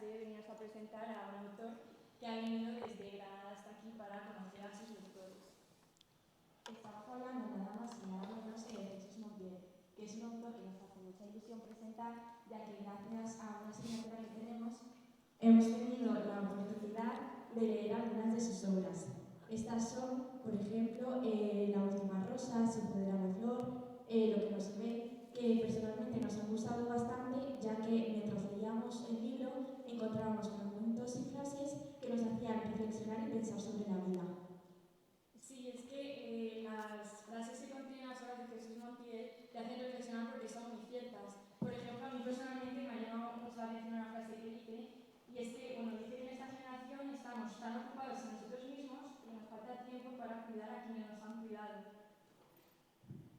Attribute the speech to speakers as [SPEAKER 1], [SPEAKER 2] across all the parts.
[SPEAKER 1] clase venimos a presentar a un autor que ha venido desde Granada hasta aquí para conocer a sus lectores.
[SPEAKER 2] Estamos hablando nada más y nada menos que de Jesús Montiel, que es un autor que nos hace mucha ilusión presentar, ya que gracias a una asignatura que tenemos, hemos tenido la oportunidad de leer algunas de sus obras. Estas son, por ejemplo, La última rosa, Siempre de la flor, Lo que no se ve, que personalmente nos han gustado bastante, ya que mientras leíamos el libro encontrábamos fragmentos y frases que nos hacían reflexionar y pensar sobre la vida.
[SPEAKER 1] Sí, es que las frases que contienen las obras de Jesús Montiel te hacen reflexionar porque son muy ciertas. Por ejemplo, a mí personalmente me ha llamado mucho la atención una frase que dice, y es que, bueno, dice que en esta generación estamos tan ocupados en nosotros mismos que nos falta tiempo para cuidar a quienes nos han cuidado.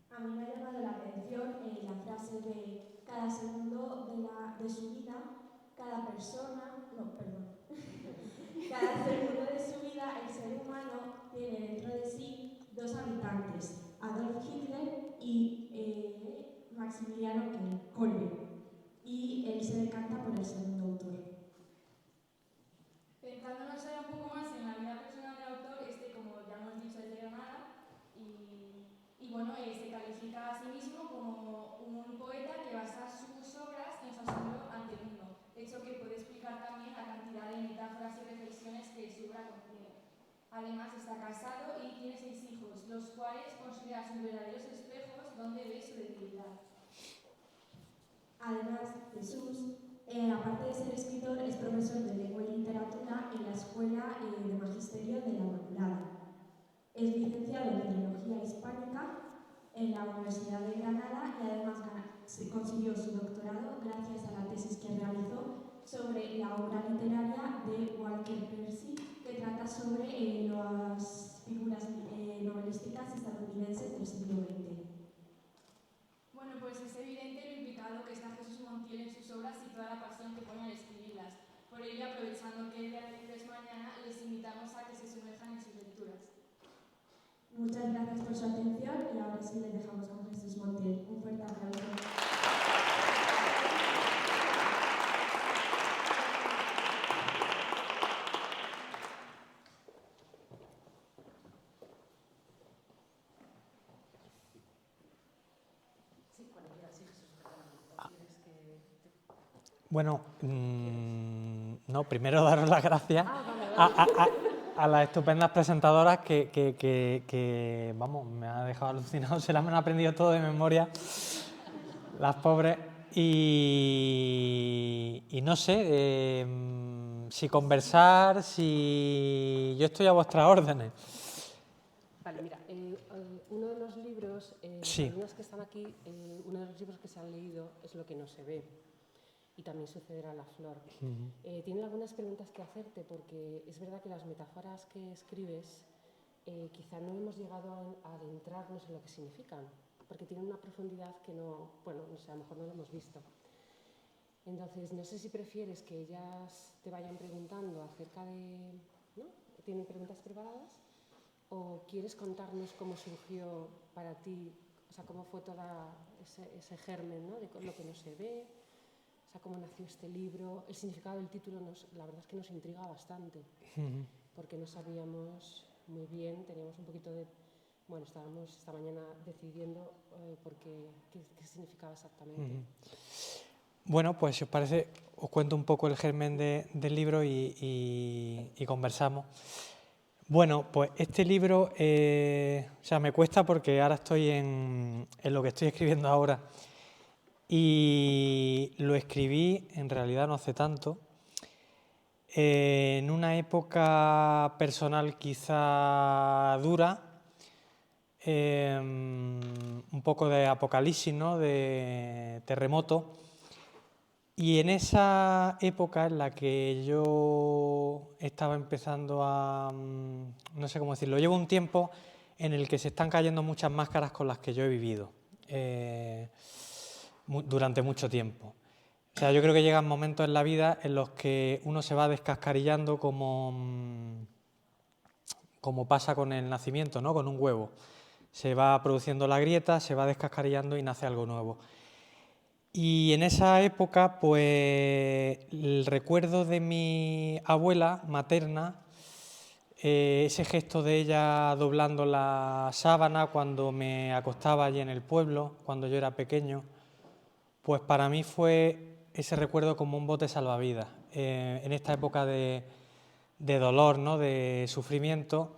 [SPEAKER 2] A mí me ha llamado la atención la frase de cada segundo de su vida, cada persona, no, perdón, cada segundo de su vida el ser humano tiene dentro de sí dos habitantes, Adolf Hitler y Maximiliano Kolbe, y él se decanta por el segundo autor.
[SPEAKER 1] Pensándonos ahora un poco más en la vida personal del autor, como ya hemos dicho, es de Granada y bueno, se califica a sí mismo como un poeta que basa sus obras en su asombro ante el mundo, hecho que puede explicar también la cantidad de metáforas y reflexiones que su obra contiene. Además está casado y tiene 6 hijos, los cuales considera sus verdaderos espejos donde ve su debilidad.
[SPEAKER 2] Además, Jesús, aparte de ser escritor, es profesor de lengua y literatura en la Escuela de Magisterio de la Inmaculada. Es licenciado en Filología Hispánica en la Universidad de Granada y además consiguió su doctorado gracias a la tesis que realizó sobre la obra literaria de Walker Percy, que trata sobre las figuras novelísticas estadounidenses del siglo XX.
[SPEAKER 1] Bueno, pues es evidente lo implicado que está Jesús Montiel en sus obras y toda la pasión que pone al escribirlas. Por ello, aprovechando que el día de es mañana, les invitamos a que se sumerjan en sus lecturas.
[SPEAKER 2] Muchas gracias por su atención y ahora sí les dejamos con Jesús Montiel. Un fuerte aplauso.
[SPEAKER 3] Bueno, no, primero daros las gracias a las estupendas presentadoras que, vamos, me ha dejado alucinado, se las han aprendido todo de memoria, las pobres, y no sé, si conversar, si yo estoy a vuestras órdenes.
[SPEAKER 4] Vale, mira, uno de los libros,
[SPEAKER 3] Sí.
[SPEAKER 4] los alumnos que están aquí, uno de los libros que se han leído es Lo que no se ve, y también Sucederá la flor. Tienen algunas preguntas que hacerte, porque es verdad que las metáforas que escribes quizá no hemos llegado a adentrarnos en lo que significan, porque tienen una profundidad que no, bueno, no sé, a lo mejor no lo hemos visto. Entonces, no sé si prefieres que ellas te vayan preguntando acerca de, ¿no? ¿Tienen preguntas preparadas? ¿O quieres contarnos cómo surgió para ti, o sea, cómo fue todo ese germen, ¿no? De lo que no se ve, o sea, cómo nació este libro? El significado del título, la verdad es que nos intriga bastante, porque no sabíamos muy bien, teníamos un poquito de... Bueno, estábamos esta mañana decidiendo qué significaba exactamente.
[SPEAKER 3] Bueno, pues si os parece, os cuento un poco el germen del libro y conversamos. Bueno, pues este libro, o sea, me cuesta porque ahora estoy en lo que estoy escribiendo ahora y lo escribí, en realidad no hace tanto, en una época personal quizá dura, un poco de apocalipsis, ¿no?, de terremoto. Y en esa época en la que yo estaba empezando a, no sé cómo decirlo, llevo un tiempo en el que se están cayendo muchas máscaras con las que yo he vivido durante mucho tiempo. O sea, yo creo que llegan momentos en la vida en los que uno se va descascarillando como pasa con el nacimiento, ¿no?, con un huevo. Se va produciendo la grieta, se va descascarillando y nace algo nuevo. Y en esa época, pues, el recuerdo de mi abuela materna, ese gesto de ella doblando la sábana cuando me acostaba allí en el pueblo, cuando yo era pequeño, pues para mí fue ese recuerdo como un bote salvavidas. En esta época de dolor, ¿no?, de sufrimiento,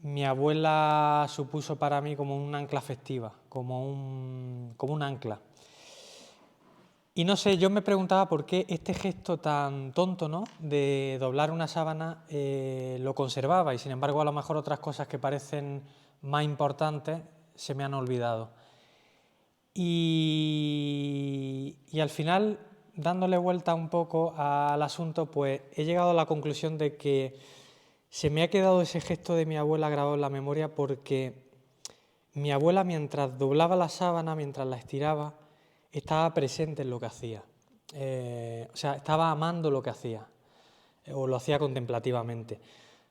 [SPEAKER 3] mi abuela supuso para mí como un ancla afectiva, como un ancla. Y no sé, yo me preguntaba por qué este gesto tan tonto, ¿no?, de doblar una sábana lo conservaba, y sin embargo a lo mejor otras cosas que parecen más importantes se me han olvidado. Y al final, dándole vuelta un poco al asunto, pues he llegado a la conclusión de que se me ha quedado ese gesto de mi abuela grabado en la memoria porque mi abuela, mientras doblaba la sábana, mientras la estiraba, estaba presente en lo que hacía. O sea, estaba amando lo que hacía, o lo hacía contemplativamente.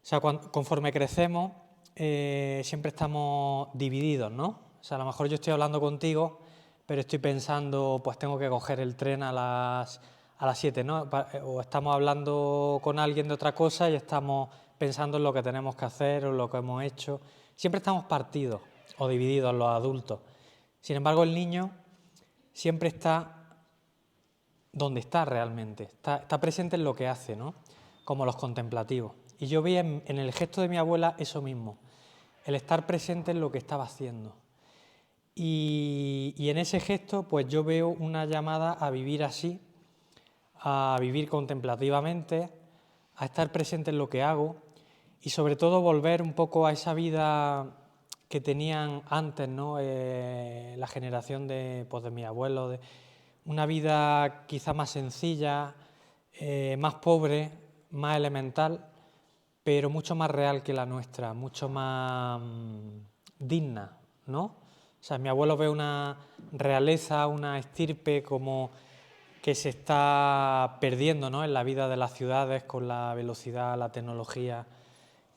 [SPEAKER 3] O sea, conforme crecemos, siempre estamos divididos, ¿no? O sea, a lo mejor yo estoy hablando contigo, pero estoy pensando, pues tengo que coger el tren a las 7, ¿no? O estamos hablando con alguien de otra cosa y estamos pensando en lo que tenemos que hacer o lo que hemos hecho. Siempre estamos partidos o divididos los adultos. Sin embargo, el niño siempre está donde está realmente, está presente en lo que hace, ¿no? Como los contemplativos. Y yo vi en el gesto de mi abuela eso mismo, el estar presente en lo que estaba haciendo. Y en ese gesto, pues yo veo una llamada a vivir así, a vivir contemplativamente, a estar presente en lo que hago y sobre todo volver un poco a esa vida que tenían antes, ¿no? La generación de mis abuelos, una vida quizá más sencilla, más pobre, más elemental, pero mucho más real que la nuestra, mucho más digna, ¿no? O sea, mi abuelo ve una realeza, una estirpe como que se está perdiendo, ¿no?, en la vida de las ciudades con la velocidad, la tecnología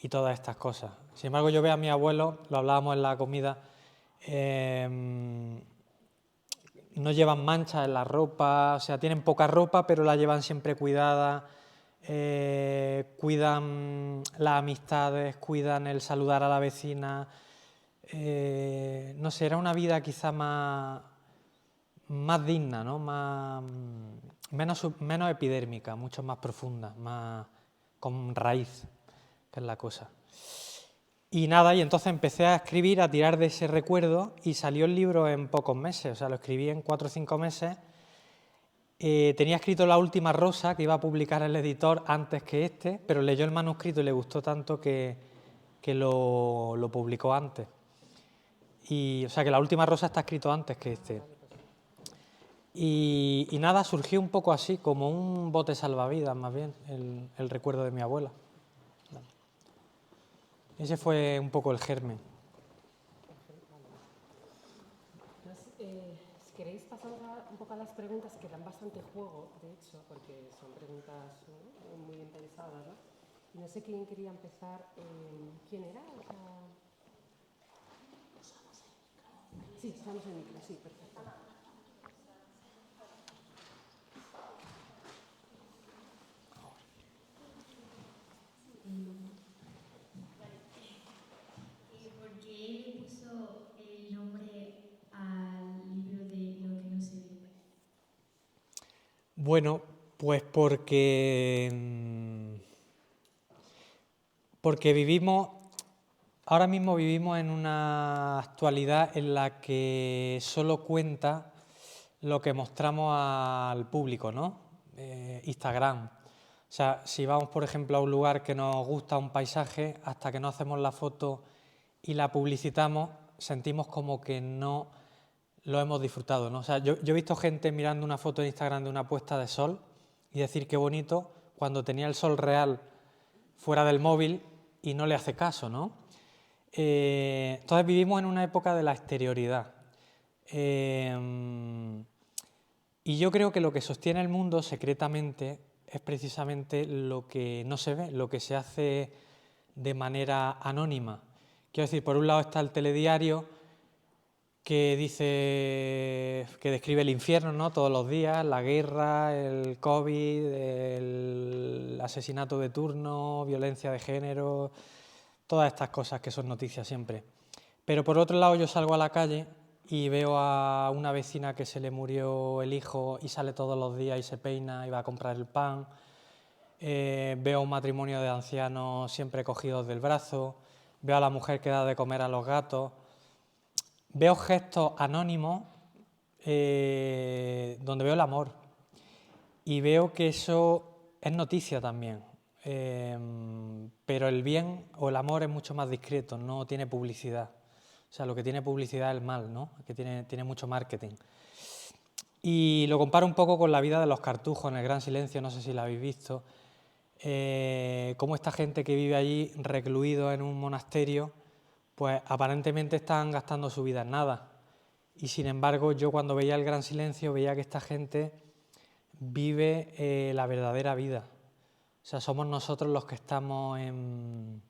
[SPEAKER 3] y todas estas cosas. Sin embargo, yo veo a mi abuelo, lo hablábamos en la comida, no llevan manchas en la ropa, o sea, tienen poca ropa, pero la llevan siempre cuidada, cuidan las amistades, cuidan el saludar a la vecina. No sé, era una vida quizá más digna, ¿no? Menos epidérmica, mucho más profunda, más con raíz, que es la cosa. Y nada, y entonces empecé a escribir, a tirar de ese recuerdo y salió el libro en pocos meses, o sea, lo escribí en 4 o 5 meses. Tenía escrito La última rosa, que iba a publicar el editor antes que este, pero leyó el manuscrito y le gustó tanto que lo publicó antes. Y, o sea, que La última rosa está escrito antes que este. Y nada, surgió un poco así, como un bote salvavidas, más bien, el recuerdo de mi abuela. Ese fue un poco el germen.
[SPEAKER 4] Entonces, si queréis pasamos un poco a las preguntas que dan bastante juego, de hecho, porque son preguntas, ¿no?, muy bien pensadas, ¿no? Y no sé quién quería empezar. ¿Quién era? O sea... Sí, usamos el micro, sí, perfecto.
[SPEAKER 5] ¿Por qué le puso el nombre al libro de Lo que no se ve?
[SPEAKER 3] Bueno, pues porque ahora mismo vivimos en una actualidad en la que solo cuenta lo que mostramos al público, ¿no? Instagram. O sea, si vamos, por ejemplo, a un lugar que nos gusta, un paisaje, hasta que no hacemos la foto y la publicitamos, sentimos como que no lo hemos disfrutado, ¿no? O sea, yo he visto gente mirando una foto de Instagram de una puesta de sol y decir qué bonito cuando tenía el sol real fuera del móvil y no le hace caso, ¿no? Entonces vivimos en una época de la exterioridad. Y yo creo que lo que sostiene el mundo secretamente es precisamente lo que no se ve, lo que se hace de manera anónima. Quiero decir, por un lado está el telediario, que dice, que describe el infierno, ¿no? Todos los días, la guerra, el COVID, el asesinato de turno, violencia de género, todas estas cosas que son noticias siempre. Pero por otro lado yo salgo a la calle y veo a una vecina que se le murió el hijo y sale todos los días y se peina y va a comprar el pan. Veo un matrimonio de ancianos siempre cogidos del brazo, veo a la mujer que da de comer a los gatos, veo gestos anónimos donde veo el amor y veo que eso es noticia también, pero el bien o el amor es mucho más discreto, no tiene publicidad. O sea, lo que tiene publicidad es el mal, ¿no? Que tiene mucho marketing. Y lo comparo un poco con la vida de los cartujos en el Gran Silencio, no sé si la habéis visto. Cómo esta gente que vive allí recluido en un monasterio, pues aparentemente están gastando su vida en nada. Y sin embargo, yo cuando veía el Gran Silencio veía que esta gente vive la verdadera vida. O sea, somos nosotros los que estamos en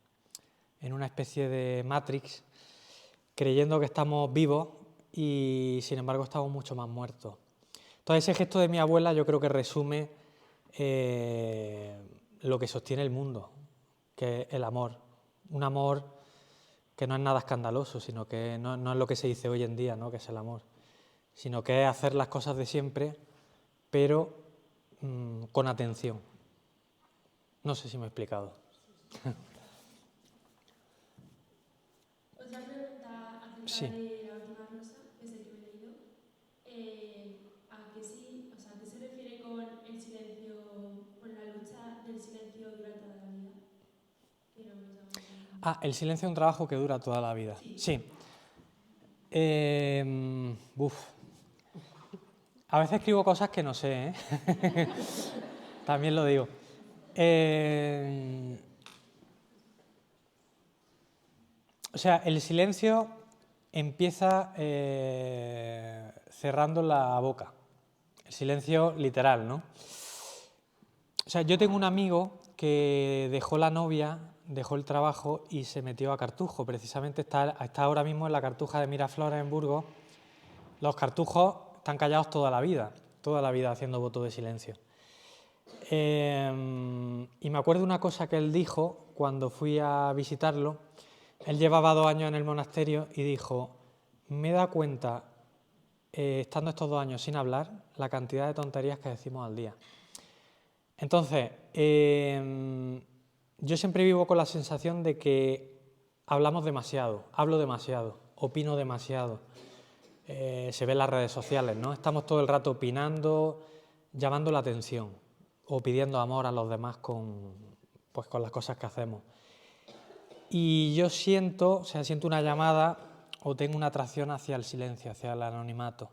[SPEAKER 3] una especie de Matrix, creyendo que estamos vivos y sin embargo estamos mucho más muertos. Entonces ese gesto de mi abuela yo creo que resume lo que sostiene el mundo, que es el amor. Un amor que no es nada escandaloso, sino que no es lo que se dice hoy en día, ¿no? Que es el amor, sino que es hacer las cosas de siempre, pero con atención. No sé si me he explicado.
[SPEAKER 5] Otra pregunta acerca
[SPEAKER 3] Sí.
[SPEAKER 5] de la última rosa, que es el que me he leído. ¿A qué sí, o sea, ¿a qué se refiere con el silencio, con la lucha del silencio durante toda la vida? Que no hemos dado cuenta.
[SPEAKER 3] Ah, el silencio es un trabajo que dura toda la vida. Sí. A veces escribo cosas que no sé, ¿eh? También lo digo. O sea, el silencio empieza cerrando la boca. El silencio literal, ¿no? O sea, yo tengo un amigo que dejó la novia, dejó el trabajo y se metió a Cartujo. Precisamente está ahora mismo en la Cartuja de Miraflores, en Burgos. Los cartujos están callados toda la vida haciendo voto de silencio. Y me acuerdo una cosa que él dijo cuando fui a visitarlo. Él llevaba 2 años en el monasterio y dijo, me he dado cuenta, estando estos 2 años sin hablar, la cantidad de tonterías que decimos al día. Entonces, yo siempre vivo con la sensación de que hablamos demasiado, hablo demasiado, opino demasiado. Se ve en las redes sociales, ¿no? Estamos todo el rato opinando, llamando la atención o pidiendo amor a los demás con las cosas que hacemos. Y yo siento una llamada o tengo una atracción hacia el silencio, hacia el anonimato.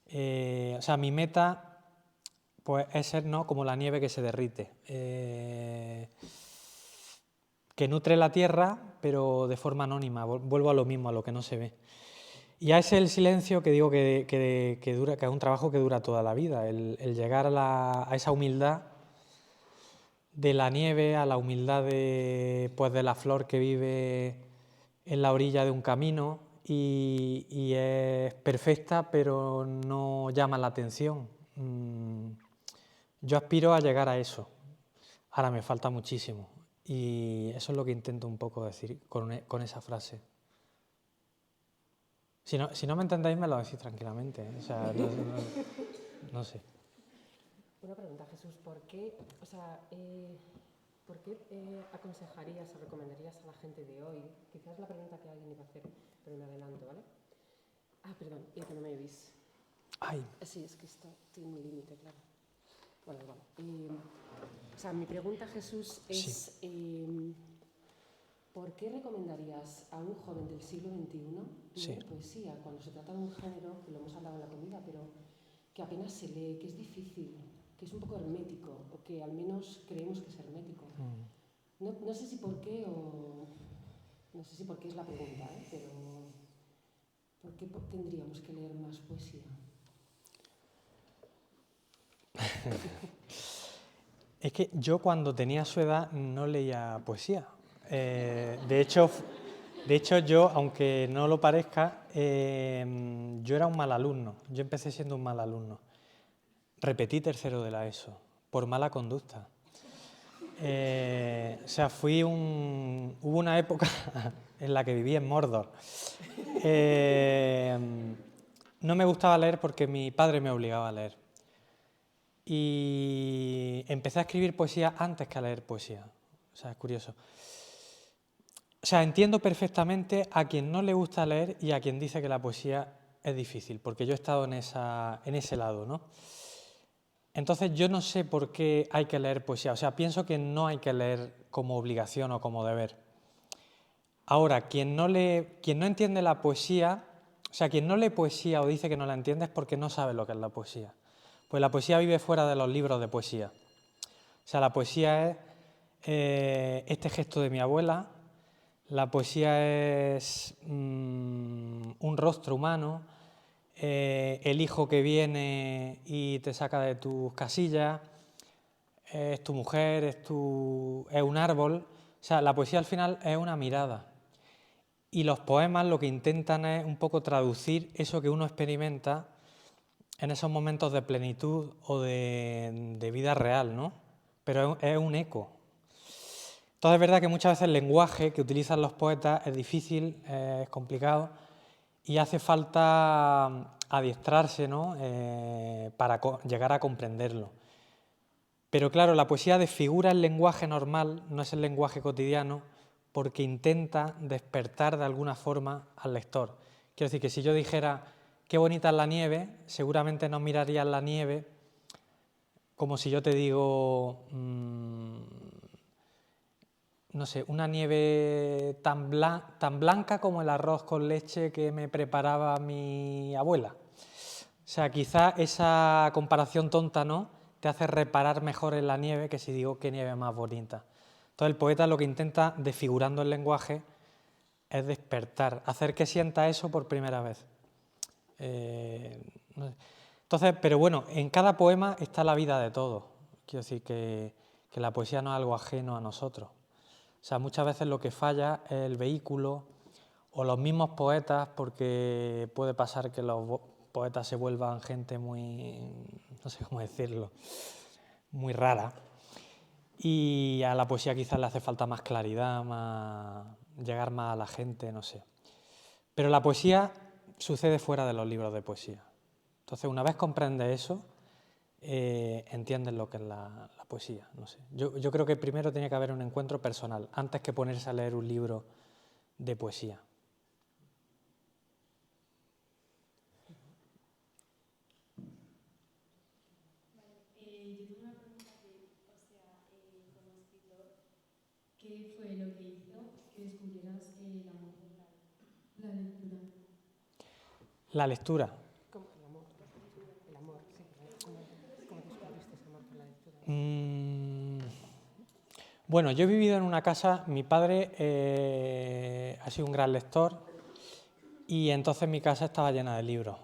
[SPEAKER 3] O sea, mi meta pues, es ser, ¿no?, como la nieve que se derrite, que nutre la tierra, pero de forma anónima. Vuelvo a lo mismo, a lo que no se ve. Y a ese es el silencio que digo que dura, que es un trabajo que dura toda la vida, el llegar a esa humildad de la nieve, a la humildad de la flor que vive en la orilla de un camino y es perfecta, pero no llama la atención. Yo aspiro a llegar a eso. Ahora me falta muchísimo y eso es lo que intento un poco decir con esa frase. Si no me entendéis, me lo decís tranquilamente, ¿eh? O sea, no sé.
[SPEAKER 4] Una pregunta, Jesús, ¿por qué aconsejarías o recomendarías a la gente de hoy? Quizás la pregunta que alguien iba a hacer, pero me adelanto, ¿vale? Perdón, que no me veis.
[SPEAKER 3] Ay.
[SPEAKER 4] Sí, es que estoy en mi límite, claro. Bueno, igual. Mi pregunta, Jesús, es...
[SPEAKER 3] Sí.
[SPEAKER 4] ¿Por qué recomendarías a un joven del siglo XXI leer poesía cuando se trata de un género, que lo hemos hablado en la comida, pero que apenas se lee, que es difícil, que es un poco hermético, o que al menos creemos que es hermético? No sé si por qué es la pregunta, pero ¿por qué tendríamos que leer más poesía?
[SPEAKER 3] Es que yo cuando tenía su edad no leía poesía. De hecho, De hecho, yo, aunque no lo parezca, yo era un mal alumno. Yo empecé siendo un mal alumno. Repetí tercero de la ESO, por mala conducta. O sea, hubo una época en la que viví en Mordor. No me gustaba leer porque mi padre me obligaba a leer. Y empecé a escribir poesía antes que a leer poesía. O sea, es curioso. O sea, entiendo perfectamente a quien no le gusta leer y a quien dice que la poesía es difícil, porque yo he estado en ese lado, ¿no? Entonces yo no sé por qué hay que leer poesía, o sea, pienso que no hay que leer como obligación o como deber. Ahora, quien no entiende la poesía, o sea, quien no lee poesía o dice que no la entiende es porque no sabe lo que es la poesía. Pues la poesía vive fuera de los libros de poesía. O sea, la poesía es este gesto de mi abuela, la poesía es un rostro humano, el hijo que viene y te saca de tus casillas, es tu mujer, es un árbol. O sea, la poesía al final es una mirada. Y los poemas lo que intentan es un poco traducir eso que uno experimenta en esos momentos de plenitud o de vida real, ¿no? Pero es un eco. Entonces es verdad que muchas veces el lenguaje que utilizan los poetas es difícil, es complicado y hace falta adiestrarse, ¿no? Para llegar a comprenderlo. Pero claro, la poesía desfigura el lenguaje normal, no es el lenguaje cotidiano, porque intenta despertar de alguna forma al lector. Quiero decir que si yo dijera qué bonita es la nieve, seguramente no mirarías la nieve como si yo te digo, no sé, una nieve tan blanca como el arroz con leche que me preparaba mi abuela. O sea, quizá esa comparación tonta, ¿no?, te hace reparar mejor en la nieve que si digo qué nieve más bonita. Entonces el poeta lo que intenta, desfigurando el lenguaje, es despertar, hacer que sienta eso por primera vez. No sé. Entonces, pero bueno, en cada poema está la vida de todos. Quiero decir que la poesía no es algo ajeno a nosotros. O sea, muchas veces lo que falla es el vehículo o los mismos poetas, porque puede pasar que los poetas se vuelvan gente muy, no sé cómo decirlo, muy rara. Y a la poesía quizás le hace falta más claridad, llegar más a la gente, no sé. Pero la poesía sucede fuera de los libros de poesía. Entonces, una vez comprendes eso, entiendes lo que es la poesía. No sé. Yo creo que primero tiene que haber un encuentro personal, antes que ponerse a leer un libro de poesía.
[SPEAKER 5] Yo tengo una pregunta como escritor, ¿qué fue lo que hizo que descubrieras el amor por la lectura?
[SPEAKER 3] La lectura.
[SPEAKER 4] ¿Cómo? El amor, sí. ¿Cómo descubriste ese amor por la lectura?
[SPEAKER 3] Bueno, yo he vivido en una casa, mi padre ha sido un gran lector y entonces mi casa estaba llena de libros.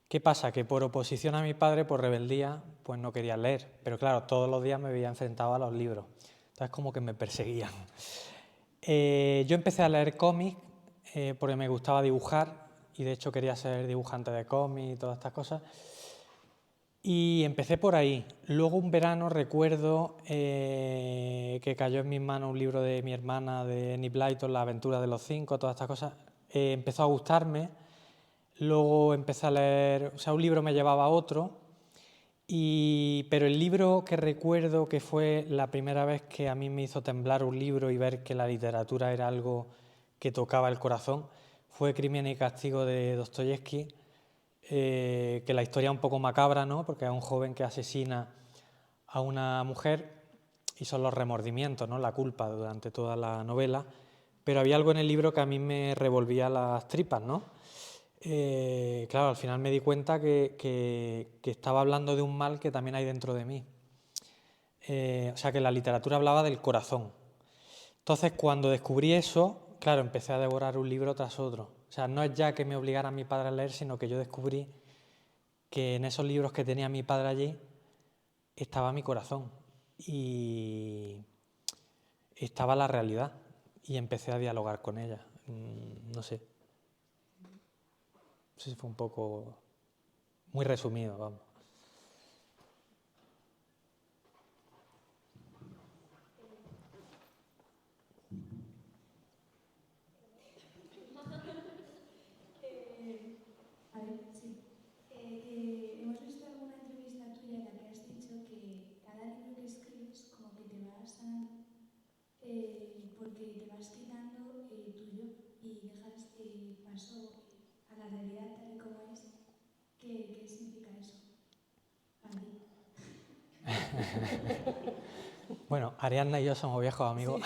[SPEAKER 3] ¿Qué pasa? Que por oposición a mi padre, por rebeldía, pues no quería leer. Pero claro, todos los días me veía enfrentado a los libros. Entonces como que me perseguían. Yo empecé a leer cómics porque me gustaba dibujar y de hecho quería ser dibujante de cómics y todas estas cosas. Y empecé por ahí. Luego un verano recuerdo que cayó en mis manos un libro de mi hermana, de Enid Blyton, La aventura de los 5, todas estas cosas. Empezó a gustarme. Luego empecé a leer, o sea, un libro me llevaba a otro, pero el libro que recuerdo que fue la primera vez que a mí me hizo temblar un libro y ver que la literatura era algo que tocaba el corazón, fue Crimen y Castigo de Dostoyevski, que la historia es un poco macabra, ¿no?, porque es un joven que asesina a una mujer y son los remordimientos, ¿no?, la culpa durante toda la novela, pero había algo en el libro que a mí me revolvía las tripas, ¿no? Claro, al final me di cuenta que estaba hablando de un mal que también hay dentro de mí. O sea, que la literatura hablaba del corazón. Entonces, cuando descubrí eso, claro, empecé a devorar un libro tras otro. O sea, no es ya que me obligara mi padre a leer, sino que yo descubrí que en esos libros que tenía mi padre allí estaba mi corazón y estaba la realidad. y empecé a dialogar con ella. No sé. No sé si fue un poco muy resumido, vamos.
[SPEAKER 2] A ver, sí. Hemos visto alguna entrevista tuya en la que has dicho que cada libro que escribes como que te vas sanando porque te vas quitando tuyo y dejas paso a la realidad tal y como es. ¿Qué significa eso para ti?
[SPEAKER 3] Bueno, Ariadna y yo somos viejos amigos.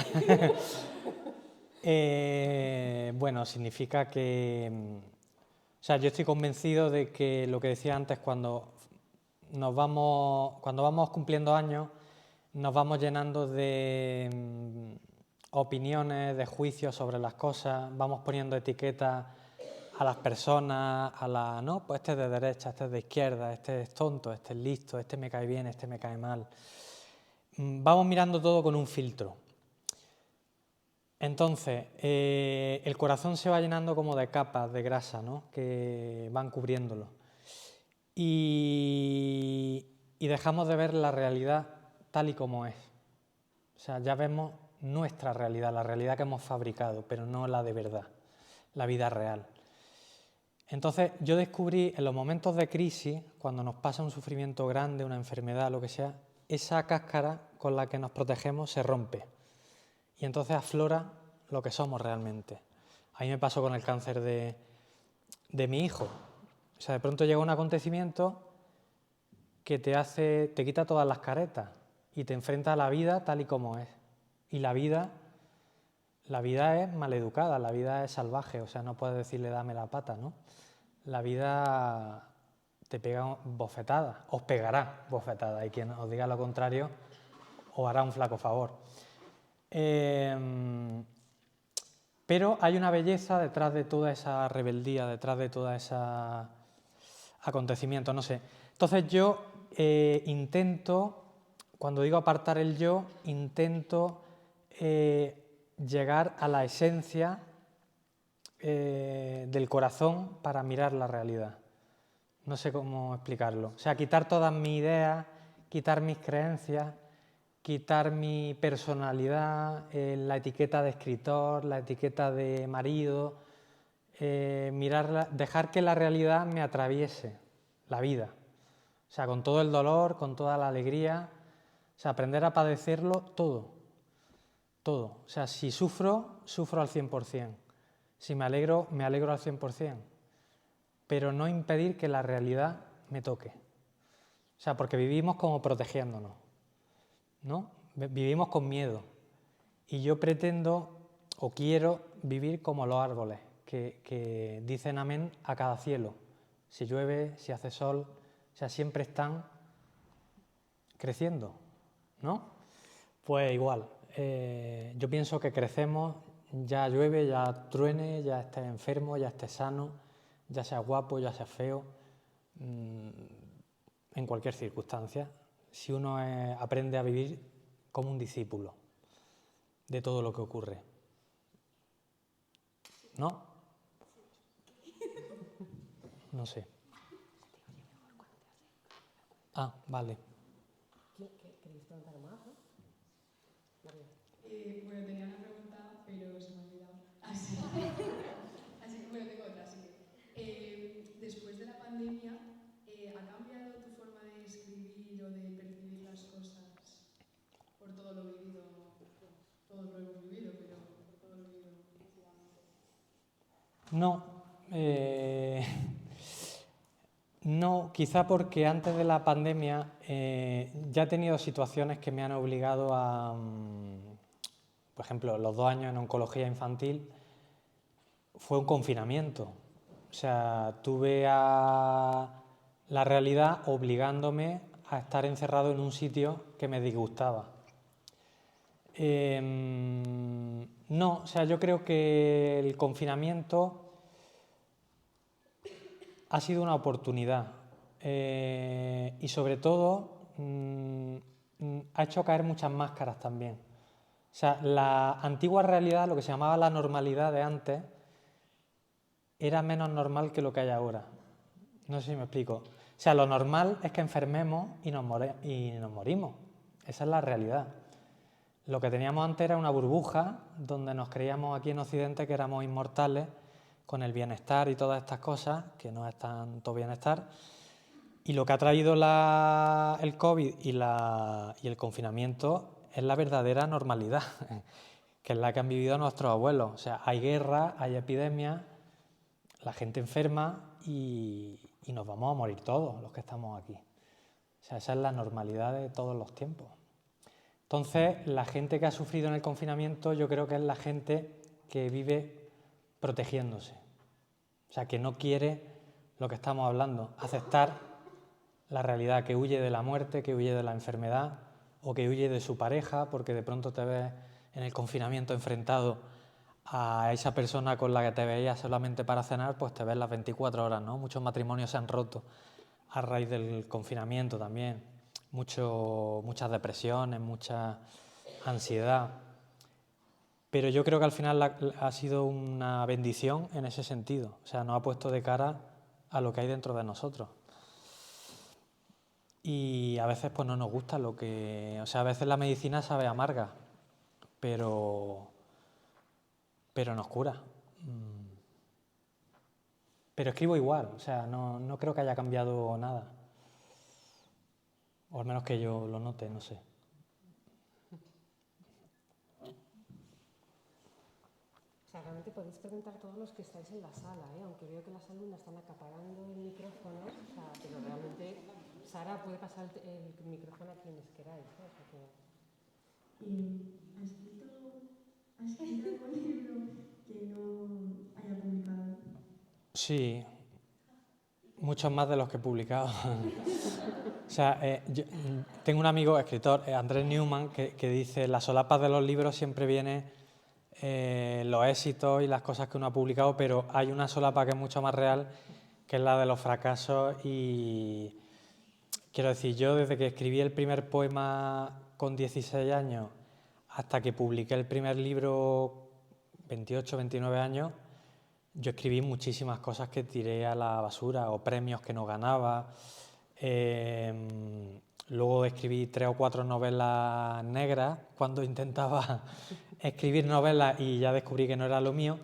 [SPEAKER 3] Bueno, significa que... O sea, yo estoy convencido de que lo que decía antes, cuando vamos cumpliendo años, nos vamos llenando de opiniones, de juicios sobre las cosas, vamos poniendo etiquetas a las personas, no, pues este es de derecha, este es de izquierda, este es tonto, este es listo, este me cae bien, este me cae mal. Vamos mirando todo con un filtro. Entonces, el corazón se va llenando como de capas de grasa, ¿no?, que van cubriéndolo. Y dejamos de ver la realidad tal y como es. O sea, ya vemos nuestra realidad, la realidad que hemos fabricado, pero no la de verdad, la vida real. Entonces, yo descubrí en los momentos de crisis, cuando nos pasa un sufrimiento grande, una enfermedad, lo que sea, esa cáscara con la que nos protegemos se rompe. Y entonces aflora lo que somos realmente. A mí me pasó con el cáncer de mi hijo. O sea, de pronto llega un acontecimiento que te quita todas las caretas y te enfrenta a la vida tal y como es. Y la vida es maleducada, la vida es salvaje, o sea, no puedes decirle dame la pata, ¿no? La vida te pega bofetadas, os pegará bofetadas, y quien os diga lo contrario os hará un flaco favor. Pero hay una belleza detrás de toda esa rebeldía, detrás de toda esa acontecimiento, no sé. Entonces yo intento, cuando digo apartar el yo, intento llegar a la esencia del corazón para mirar la realidad. No sé cómo explicarlo. O sea, quitar todas mis ideas, quitar mis creencias, quitar mi personalidad, la etiqueta de escritor, la etiqueta de marido, dejar que la realidad me atraviese la vida. O sea, con todo el dolor, con toda la alegría, o sea, aprender a padecerlo todo. Todo. O sea, si sufro, sufro al 100%. Si me alegro al 100%. Pero no impedir que la realidad me toque. O sea, porque vivimos como protegiéndonos, ¿no? Vivimos con miedo. Y yo pretendo o quiero vivir como los árboles, que dicen amén a cada cielo. Si llueve, si hace sol, o sea, siempre están creciendo, ¿no? Pues igual, yo pienso que crecemos, ya llueve, ya truene, ya estés enfermo, ya estés sano, ya seas guapo, ya seas feo, en cualquier circunstancia, si uno aprende a vivir como un discípulo de todo lo que ocurre. ¿No? No sé. Ah, vale.
[SPEAKER 4] ¿Queréis preguntar más? ¿No?
[SPEAKER 6] Bueno, tenía una pregunta, pero se me ha olvidado. Así que, bueno, tengo otra, así que. Después de la pandemia, ¿ha cambiado tu forma de escribir o de percibir las cosas por todo lo vivido? Todos lo hemos vivido, pero por todo lo vivido últimamente.
[SPEAKER 3] No. No, quizá porque antes de la pandemia ya he tenido situaciones que me han obligado a, por ejemplo, los 2 años en oncología infantil fue un confinamiento. O sea, tuve a la realidad obligándome a estar encerrado en un sitio que me disgustaba. No, o sea, yo creo que el confinamiento ha sido una oportunidad y sobre todo ha hecho caer muchas máscaras también. O sea, la antigua realidad, lo que se llamaba la normalidad de antes, era menos normal que lo que hay ahora. No sé si me explico. O sea, lo normal es que enfermemos y nos morimos. Esa es la realidad. Lo que teníamos antes era una burbuja donde nos creíamos aquí en Occidente que éramos inmortales con el bienestar y todas estas cosas, que no es tanto bienestar. Y lo que ha traído el COVID y el confinamiento es la verdadera normalidad, que es la que han vivido nuestros abuelos. O sea, hay guerra, hay epidemias, la gente enferma y nos vamos a morir todos los que estamos aquí. O sea, esa es la normalidad de todos los tiempos. Entonces, la gente que ha sufrido en el confinamiento yo creo que es la gente que vive protegiéndose. O sea, que no quiere lo que estamos hablando, aceptar la realidad, que huye de la muerte, que huye de la enfermedad o que huye de su pareja porque de pronto te ves en el confinamiento enfrentado a esa persona con la que te veías solamente para cenar, pues te ves las 24 horas, ¿no? Muchos matrimonios se han roto a raíz del confinamiento también. Muchas depresiones, mucha ansiedad. Pero yo creo que al final ha sido una bendición en ese sentido. O sea, nos ha puesto de cara a lo que hay dentro de nosotros. Y a veces pues no nos gusta lo que... O sea, a veces la medicina sabe amarga, pero nos cura. Pero escribo igual, o sea, no creo que haya cambiado nada. O al menos que yo lo note, no sé.
[SPEAKER 4] O sea, realmente podéis preguntar todos los que estáis en la sala, aunque veo que las alumnas están acaparando el micrófono, o sea, pero realmente Sara puede pasar el micrófono a quienes queráis. O sea,
[SPEAKER 2] ¿Has escrito algún libro que no haya publicado?
[SPEAKER 3] Sí, muchos más de los que he publicado. O sea, yo tengo un amigo escritor, Andrés Newman, que dice: las solapas de los libros siempre vienen los éxitos y las cosas que uno ha publicado, pero hay una solapa que es mucho más real, que es la de los fracasos. Y quiero decir, yo desde que escribí el primer poema con 16 años hasta que publiqué el primer libro 28, 29 años, yo escribí muchísimas cosas que tiré a la basura o premios que no ganaba. Luego escribí 3 o 4 novelas negras cuando intentaba escribir novelas y ya descubrí que no era lo mío,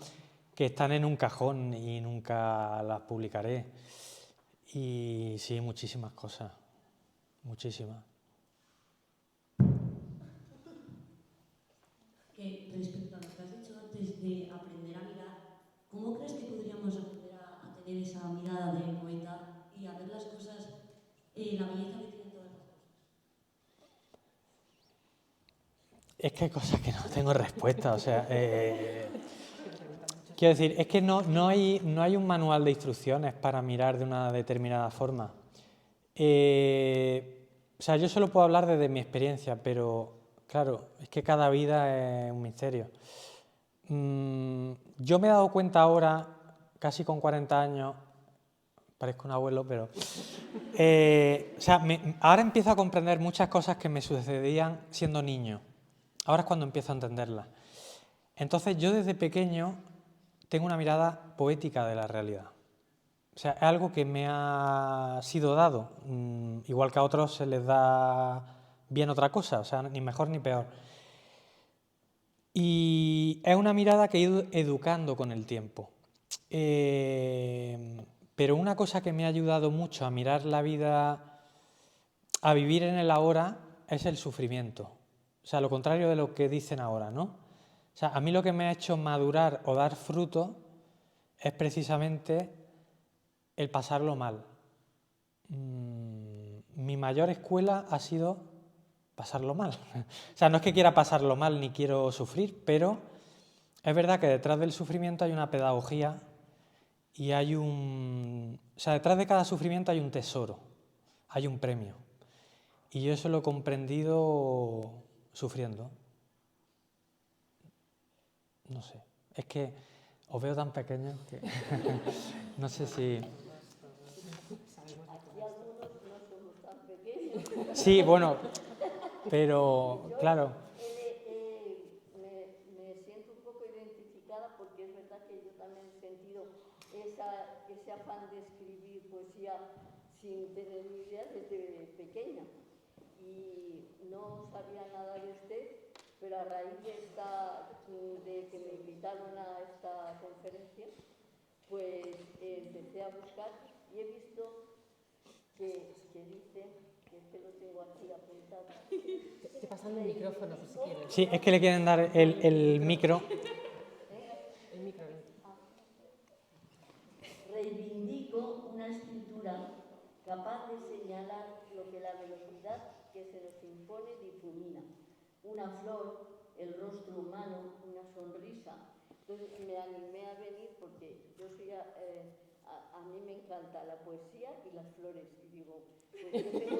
[SPEAKER 3] que están en un cajón y nunca las publicaré. Y sí, muchísimas cosas, muchísimas.
[SPEAKER 7] Que respecto a lo que has dicho antes de aprender a mirar, ¿cómo crees que podríamos aprender a tener esa mirada de poeta y a ver las cosas, la belleza que tienen todas las cosas?
[SPEAKER 3] Es que hay cosas que no tengo respuesta, o sea, quiero decir, es que no hay un manual de instrucciones para mirar de una determinada forma. O sea, yo solo puedo hablar desde mi experiencia, pero claro, es que cada vida es un misterio. Yo me he dado cuenta ahora, casi con 40 años, parezco un abuelo, pero... o sea, ahora empiezo a comprender muchas cosas que me sucedían siendo niño. Ahora es cuando empiezo a entenderlas. Entonces, yo desde pequeño tengo una mirada poética de la realidad. O sea, es algo que me ha sido dado, igual que a otros se les da bien otra cosa, o sea, ni mejor ni peor. Y es una mirada que he ido educando con el tiempo. Pero una cosa que me ha ayudado mucho a mirar la vida, a vivir en el ahora, es el sufrimiento. O sea, lo contrario de lo que dicen ahora, ¿no? O sea, a mí lo que me ha hecho madurar o dar fruto es precisamente el pasarlo mal. Mi mayor escuela ha sido pasarlo mal. O sea, no es que quiera pasarlo mal ni quiero sufrir, pero es verdad que detrás del sufrimiento hay una pedagogía y hay o sea, detrás de cada sufrimiento hay un tesoro, hay un premio. Y yo eso lo he comprendido sufriendo. No sé, es que os veo tan pequeños que no sé si... Sí, bueno, pero claro.
[SPEAKER 8] afán de escribir poesía sin tener ni idea desde pequeña. Y no sabía nada de usted, pero a raíz de que me invitaron a esta conferencia, pues empecé a buscar y he visto que dice, que es que lo tengo aquí apuntado.
[SPEAKER 4] Te pasan el micrófono, si quieres.
[SPEAKER 3] Sí, es que le quieren dar el micro.
[SPEAKER 4] El micro.
[SPEAKER 8] Reivindico una escritura capaz de señalar lo que la velocidad que se nos impone difumina. Una flor, el rostro humano, una sonrisa. Entonces me animé a venir porque yo soy, a mí me encanta la poesía y las flores. Y digo, pues yo tengo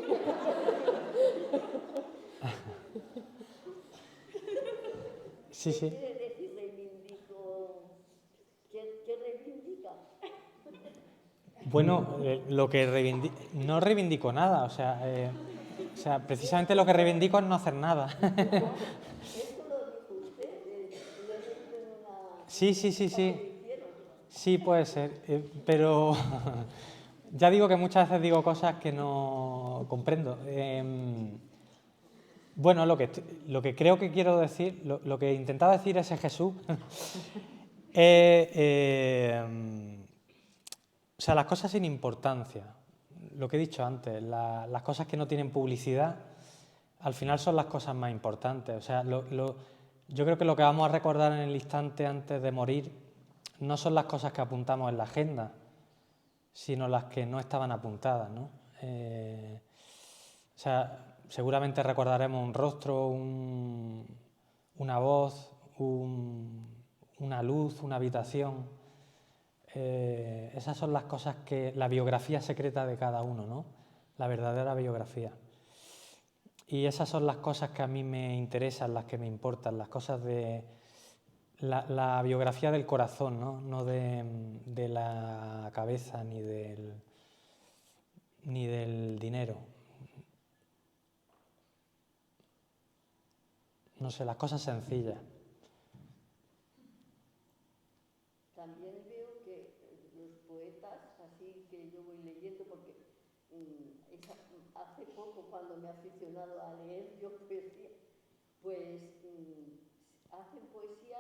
[SPEAKER 3] Sí, sí.
[SPEAKER 8] ¿Qué quiere decir reivindico? ¿Qué reivindica?
[SPEAKER 3] Bueno, lo que no reivindico nada, o sea, precisamente lo que reivindico es no hacer nada.
[SPEAKER 8] Esto lo dijo usted, lo he leído en una...
[SPEAKER 3] Sí. Sí, puede ser, pero ya digo que muchas veces digo cosas que no comprendo. Bueno, lo que creo que quiero decir, lo que intentaba decir ese Jesús, o sea, las cosas sin importancia, lo que he dicho antes, las cosas que no tienen publicidad, al final son las cosas más importantes. O sea, yo creo que lo que vamos a recordar en el instante antes de morir no son las cosas que apuntamos en la agenda, sino las que no estaban apuntadas, ¿no? O sea, seguramente recordaremos un rostro, una voz, una luz, una habitación. Esas son las cosas que... la biografía secreta de cada uno, ¿no? La verdadera biografía. Y esas son las cosas que a mí me interesan, las que me importan, las cosas de... La biografía del corazón, ¿no? No de la cabeza ni del dinero. No sé, las cosas sencillas.
[SPEAKER 8] También veo que los poetas, así que yo voy leyendo, porque hace poco cuando me he aficionado a leer yo poesía, pues hacen poesía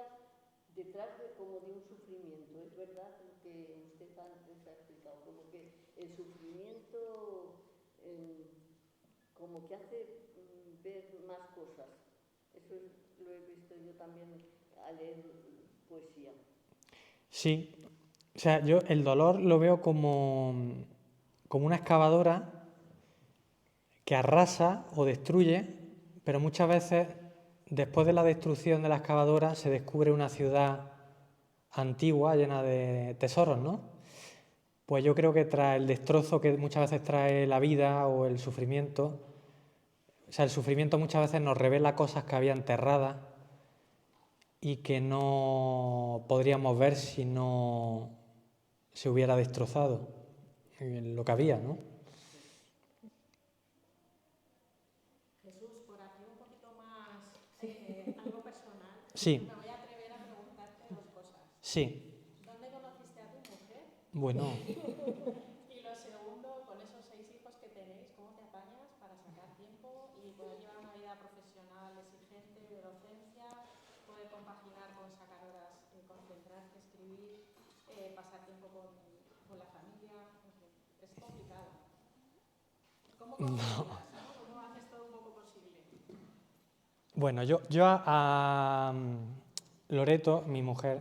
[SPEAKER 8] detrás como de un sufrimiento. Es verdad lo que usted antes ha explicado, como que el sufrimiento como que hace ver más cosas. Eso lo he visto yo también al leer poesía.
[SPEAKER 3] Sí, o sea, yo el dolor lo veo como una excavadora que arrasa o destruye, pero muchas veces después de la destrucción de la excavadora se descubre una ciudad antigua llena de tesoros, ¿no? Pues yo creo que tras el destrozo que muchas veces trae la vida o el sufrimiento, o sea, el sufrimiento muchas veces nos revela cosas que había enterradas y que no podríamos ver si no se hubiera destrozado lo que había, ¿no?
[SPEAKER 9] Jesús, por aquí un poquito más algo personal.
[SPEAKER 3] Sí.
[SPEAKER 9] Me voy a atrever a preguntarte dos cosas.
[SPEAKER 3] Sí.
[SPEAKER 9] ¿Dónde conociste a tu mujer?
[SPEAKER 3] Bueno.
[SPEAKER 9] Y lo segundo, con esos 6 hijos que tenéis, ¿cómo te apañas para sacar tiempo y poder llevar una vida profesional exigente de docencia, poder compaginar con sacar horas, concentrarte, escribir, pasar tiempo con la familia? No sé, es complicado. ¿Cómo concilias? ¿Cómo haces todo un poco posible?
[SPEAKER 3] Bueno, yo a Loreto, mi mujer,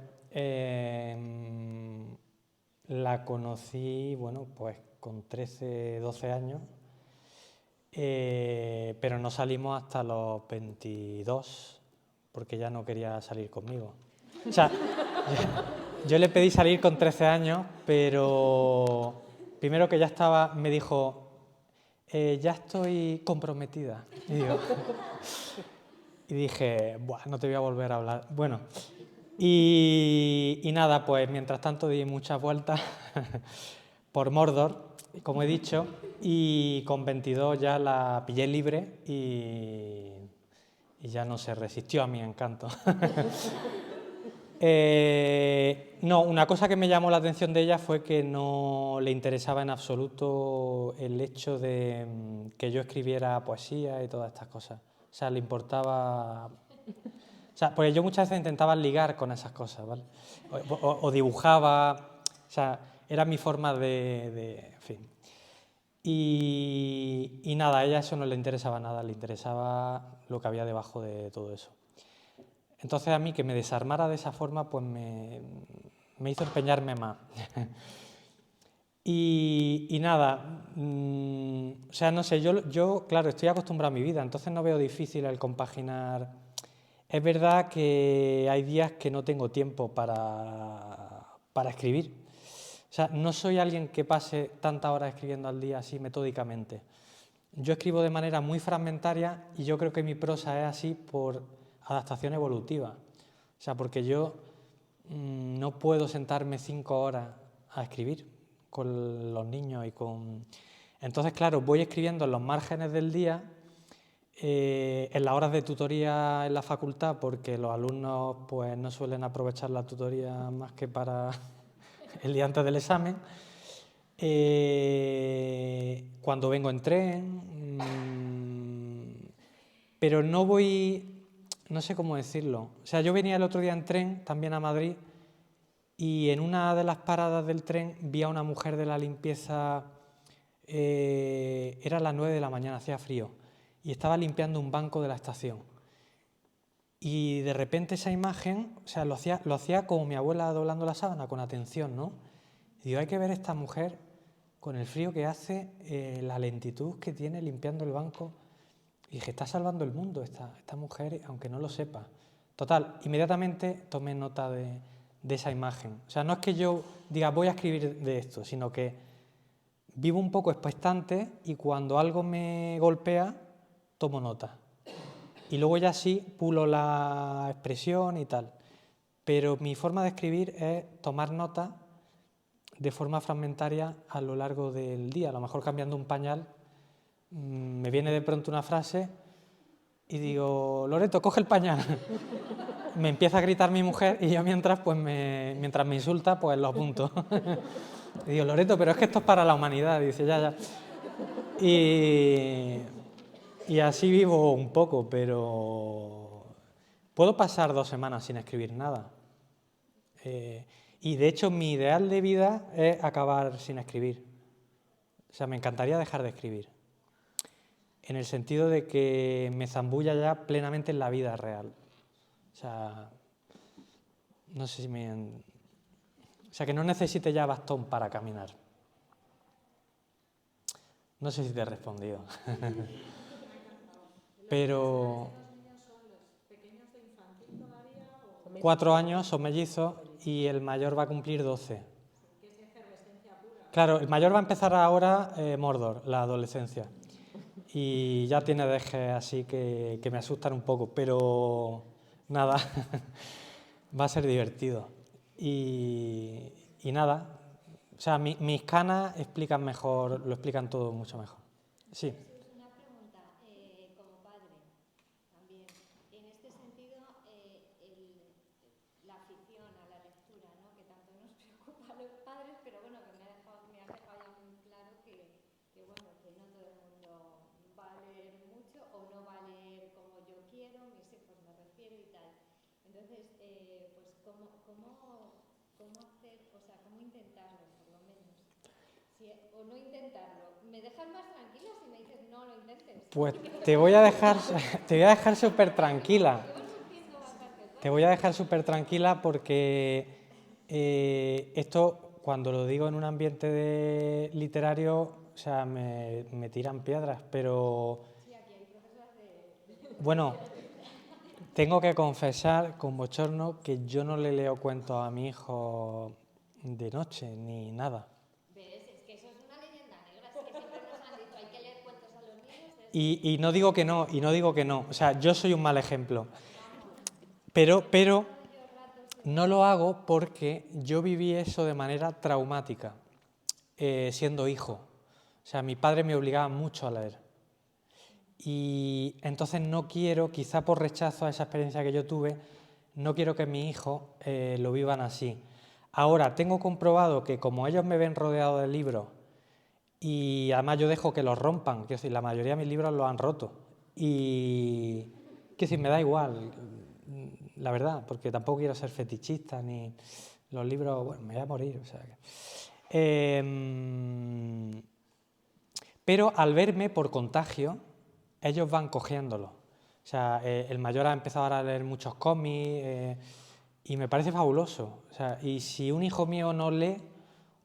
[SPEAKER 3] la conocí, bueno, pues con 13, 12 años, pero no salimos hasta los 22, porque ya no quería salir conmigo. O sea, yo le pedí salir con 13 años, pero primero que ya estaba, me dijo, ya estoy comprometida. Y dije, buah, no te voy a volver a hablar. Bueno, y nada, pues mientras tanto di muchas vueltas por Mordor, como he dicho, y con 22 ya la pillé libre y ya no se resistió a mi encanto. No, una cosa que me llamó la atención de ella fue que no le interesaba en absoluto el hecho de que yo escribiera poesía y todas estas cosas. O sea, le importaba... O sea, porque yo muchas veces intentaba ligar con esas cosas, ¿vale? O dibujaba, o sea, era mi forma en fin. Y nada, a ella eso no le interesaba nada, le interesaba lo que había debajo de todo eso. Entonces a mí que me desarmara de esa forma, pues me hizo empeñarme más. Y nada, o sea, no sé, yo, claro, estoy acostumbrado a mi vida, entonces no veo difícil el compaginar. Es verdad que hay días que no tengo tiempo para escribir. O sea, no soy alguien que pase tantas horas escribiendo al día así metódicamente. Yo escribo de manera muy fragmentaria y yo creo que mi prosa es así por adaptación evolutiva. O sea, porque yo no puedo sentarme 5 horas a escribir con los niños y con... Entonces, claro, voy escribiendo en los márgenes del día, en las horas de tutoría en la facultad, porque los alumnos pues no suelen aprovechar la tutoría más que para el día antes del examen. Cuando vengo en tren, pero no voy, no sé cómo decirlo. O sea, yo venía el otro día en tren, también a Madrid, y en una de las paradas del tren vi a una mujer de la limpieza, era las 9 de la mañana, hacía frío, y estaba limpiando un banco de la estación. Y de repente esa imagen, o sea, lo hacía como mi abuela doblando la sábana, con atención, ¿no? Y digo, hay que ver a esta mujer con el frío que hace, la lentitud que tiene limpiando el banco. Y dije, está salvando el mundo esta mujer, aunque no lo sepa. Total, inmediatamente tomé nota de esa imagen. O sea, no es que yo diga, voy a escribir de esto, sino que vivo un poco expectante y cuando algo me golpea, tomo nota. Y luego ya sí pulo la expresión y tal. Pero mi forma de escribir es tomar nota de forma fragmentaria a lo largo del día. A lo mejor cambiando un pañal, me viene de pronto una frase y digo, Loreto, coge el pañal. Me empieza a gritar mi mujer y yo mientras me insulta, pues lo apunto. Y digo, Loreto, pero es que esto es para la humanidad. Y dice, ya. Y así vivo un poco, pero puedo pasar 2 semanas sin escribir nada. Y de hecho mi ideal de vida es acabar sin escribir. O sea, me encantaría dejar de escribir. En el sentido de que me zambulla ya plenamente en la vida real. O sea, no sé si o sea, que no necesite ya bastón para caminar. No sé si te he respondido. Pero... 4 años, son mellizos, y el mayor va a cumplir 12. Claro, el mayor va a empezar ahora Mordor, la adolescencia. Y ya tiene dejes así que me asustan un poco, pero nada, va a ser divertido. Y nada, o sea, mis canas explican mejor, lo explican todo mucho mejor. Sí.
[SPEAKER 10] Una pregunta, como padre también. En este sentido, la afición a la lectura, ¿no? Que tanto nos preocupa a los padres, pero bueno, que me ha dejado ya muy claro que bueno, que no todo el mundo va a leer mucho o no va a leer como yo quiero, mis hijos me refiero y tal. Entonces, pues, ¿cómo hacer, o sea, cómo intentarlo, por lo menos? O no intentarlo. ¿Me dejas más tranquila si me dices no lo intentes?
[SPEAKER 3] Pues te voy a dejar súper tranquila. Te voy a dejar súper tranquila porque esto, cuando lo digo en un ambiente literario, o sea, me tiran piedras, pero... Bueno, tengo que confesar con bochorno que yo no le leo cuentos a mi hijo de noche, ni nada. Y no digo que no, o sea, yo soy un mal ejemplo. Pero no lo hago porque yo viví eso de manera traumática, siendo hijo. O sea, mi padre me obligaba mucho a leer. Y entonces no quiero, quizá por rechazo a esa experiencia que yo tuve, no quiero que mis hijos lo vivan así. Ahora, tengo comprobado que como ellos me ven rodeado de libros y además yo dejo que los rompan, quiero decir, la mayoría de mis libros los han roto y quiero decir, me da igual, la verdad, porque tampoco quiero ser fetichista ni los libros, bueno, me voy a morir, o sea que... pero al verme por contagio, ellos van cogiéndolo. O sea, el mayor ha empezado ahora a leer muchos cómics y me parece fabuloso. O sea, y si un hijo mío no lee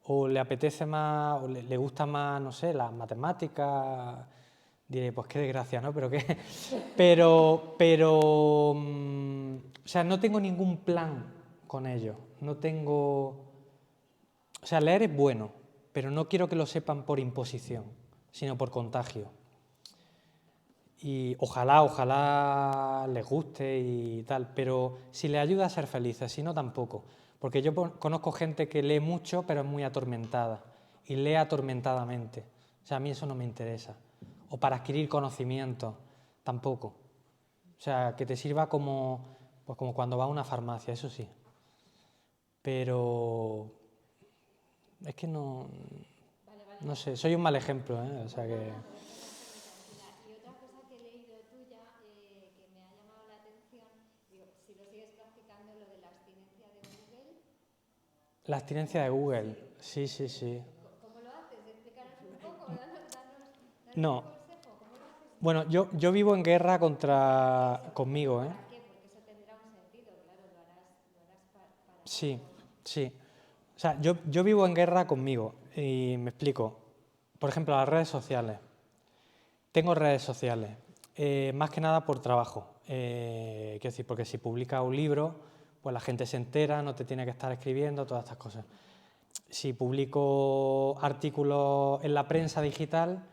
[SPEAKER 3] o le apetece más, o le gusta más, no sé, las matemáticas, diré, pues qué desgracia, ¿no? Pero qué... o sea, no tengo ningún plan con ellos. No tengo... O sea, leer es bueno, pero no quiero que lo sepan por imposición, sino por contagio. Y ojalá les guste y tal, pero si les ayuda a ser felices, si no tampoco. Porque yo conozco gente que lee mucho, pero es muy atormentada, y lee atormentadamente. O sea, a mí eso no me interesa. O para adquirir conocimiento, tampoco. O sea, que te sirva como, pues como cuando vas a una farmacia, eso sí. Pero es que no sé, soy un mal ejemplo, ¿eh? O sea que...
[SPEAKER 10] Y otra cosa que he leído tuya que me ha llamado la atención, digo, si lo sigues practicando, lo de la abstinencia de Google.
[SPEAKER 3] La abstinencia de Google, sí.
[SPEAKER 10] ¿Cómo lo haces? Explícanos un poco, danos
[SPEAKER 3] No.
[SPEAKER 10] un consejo. ¿Cómo lo haces?
[SPEAKER 3] Bueno, yo vivo en guerra conmigo, ¿eh?
[SPEAKER 10] ¿Para qué? Porque eso tendrá un sentido, claro, lo harás para...
[SPEAKER 3] Sí. O sea, yo vivo en guerra conmigo y me explico. Por ejemplo, las redes sociales. Tengo redes sociales, más que nada por trabajo. Quiero decir, porque si publicas un libro, pues la gente se entera, no te tiene que estar escribiendo, todas estas cosas. Si publico artículos en la prensa digital,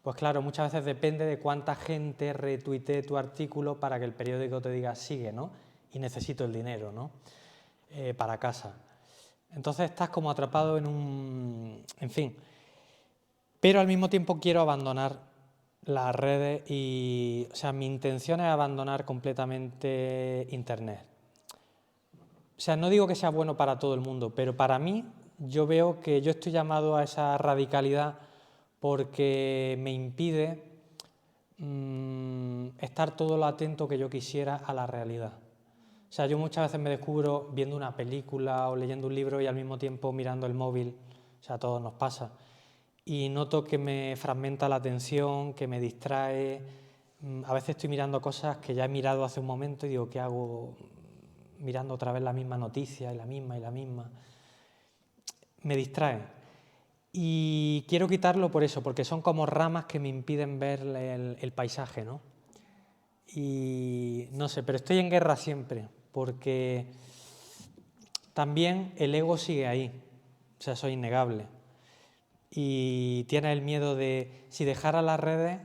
[SPEAKER 3] pues claro, muchas veces depende de cuánta gente retuitee tu artículo para que el periódico te diga sigue, ¿no? Y necesito el dinero, ¿no? Para casa. Entonces estás como atrapado en un... En fin. Pero al mismo tiempo quiero abandonar las redes y... O sea, mi intención es abandonar completamente Internet. O sea, no digo que sea bueno para todo el mundo, pero para mí yo veo que yo estoy llamado a esa radicalidad porque me impide estar todo lo atento que yo quisiera a la realidad. O sea, yo muchas veces me descubro viendo una película o leyendo un libro y al mismo tiempo mirando el móvil. O sea, a todos nos pasa. Y noto que me fragmenta la atención, que me distrae. A veces estoy mirando cosas que ya he mirado hace un momento y digo, ¿qué hago mirando otra vez la misma noticia y la misma? Me distrae. Y quiero quitarlo por eso, porque son como ramas que me impiden ver el paisaje, ¿no? Y no sé, pero estoy en guerra siempre, porque también el ego sigue ahí, o sea, eso es innegable. Y tiene el miedo de, si dejara las redes,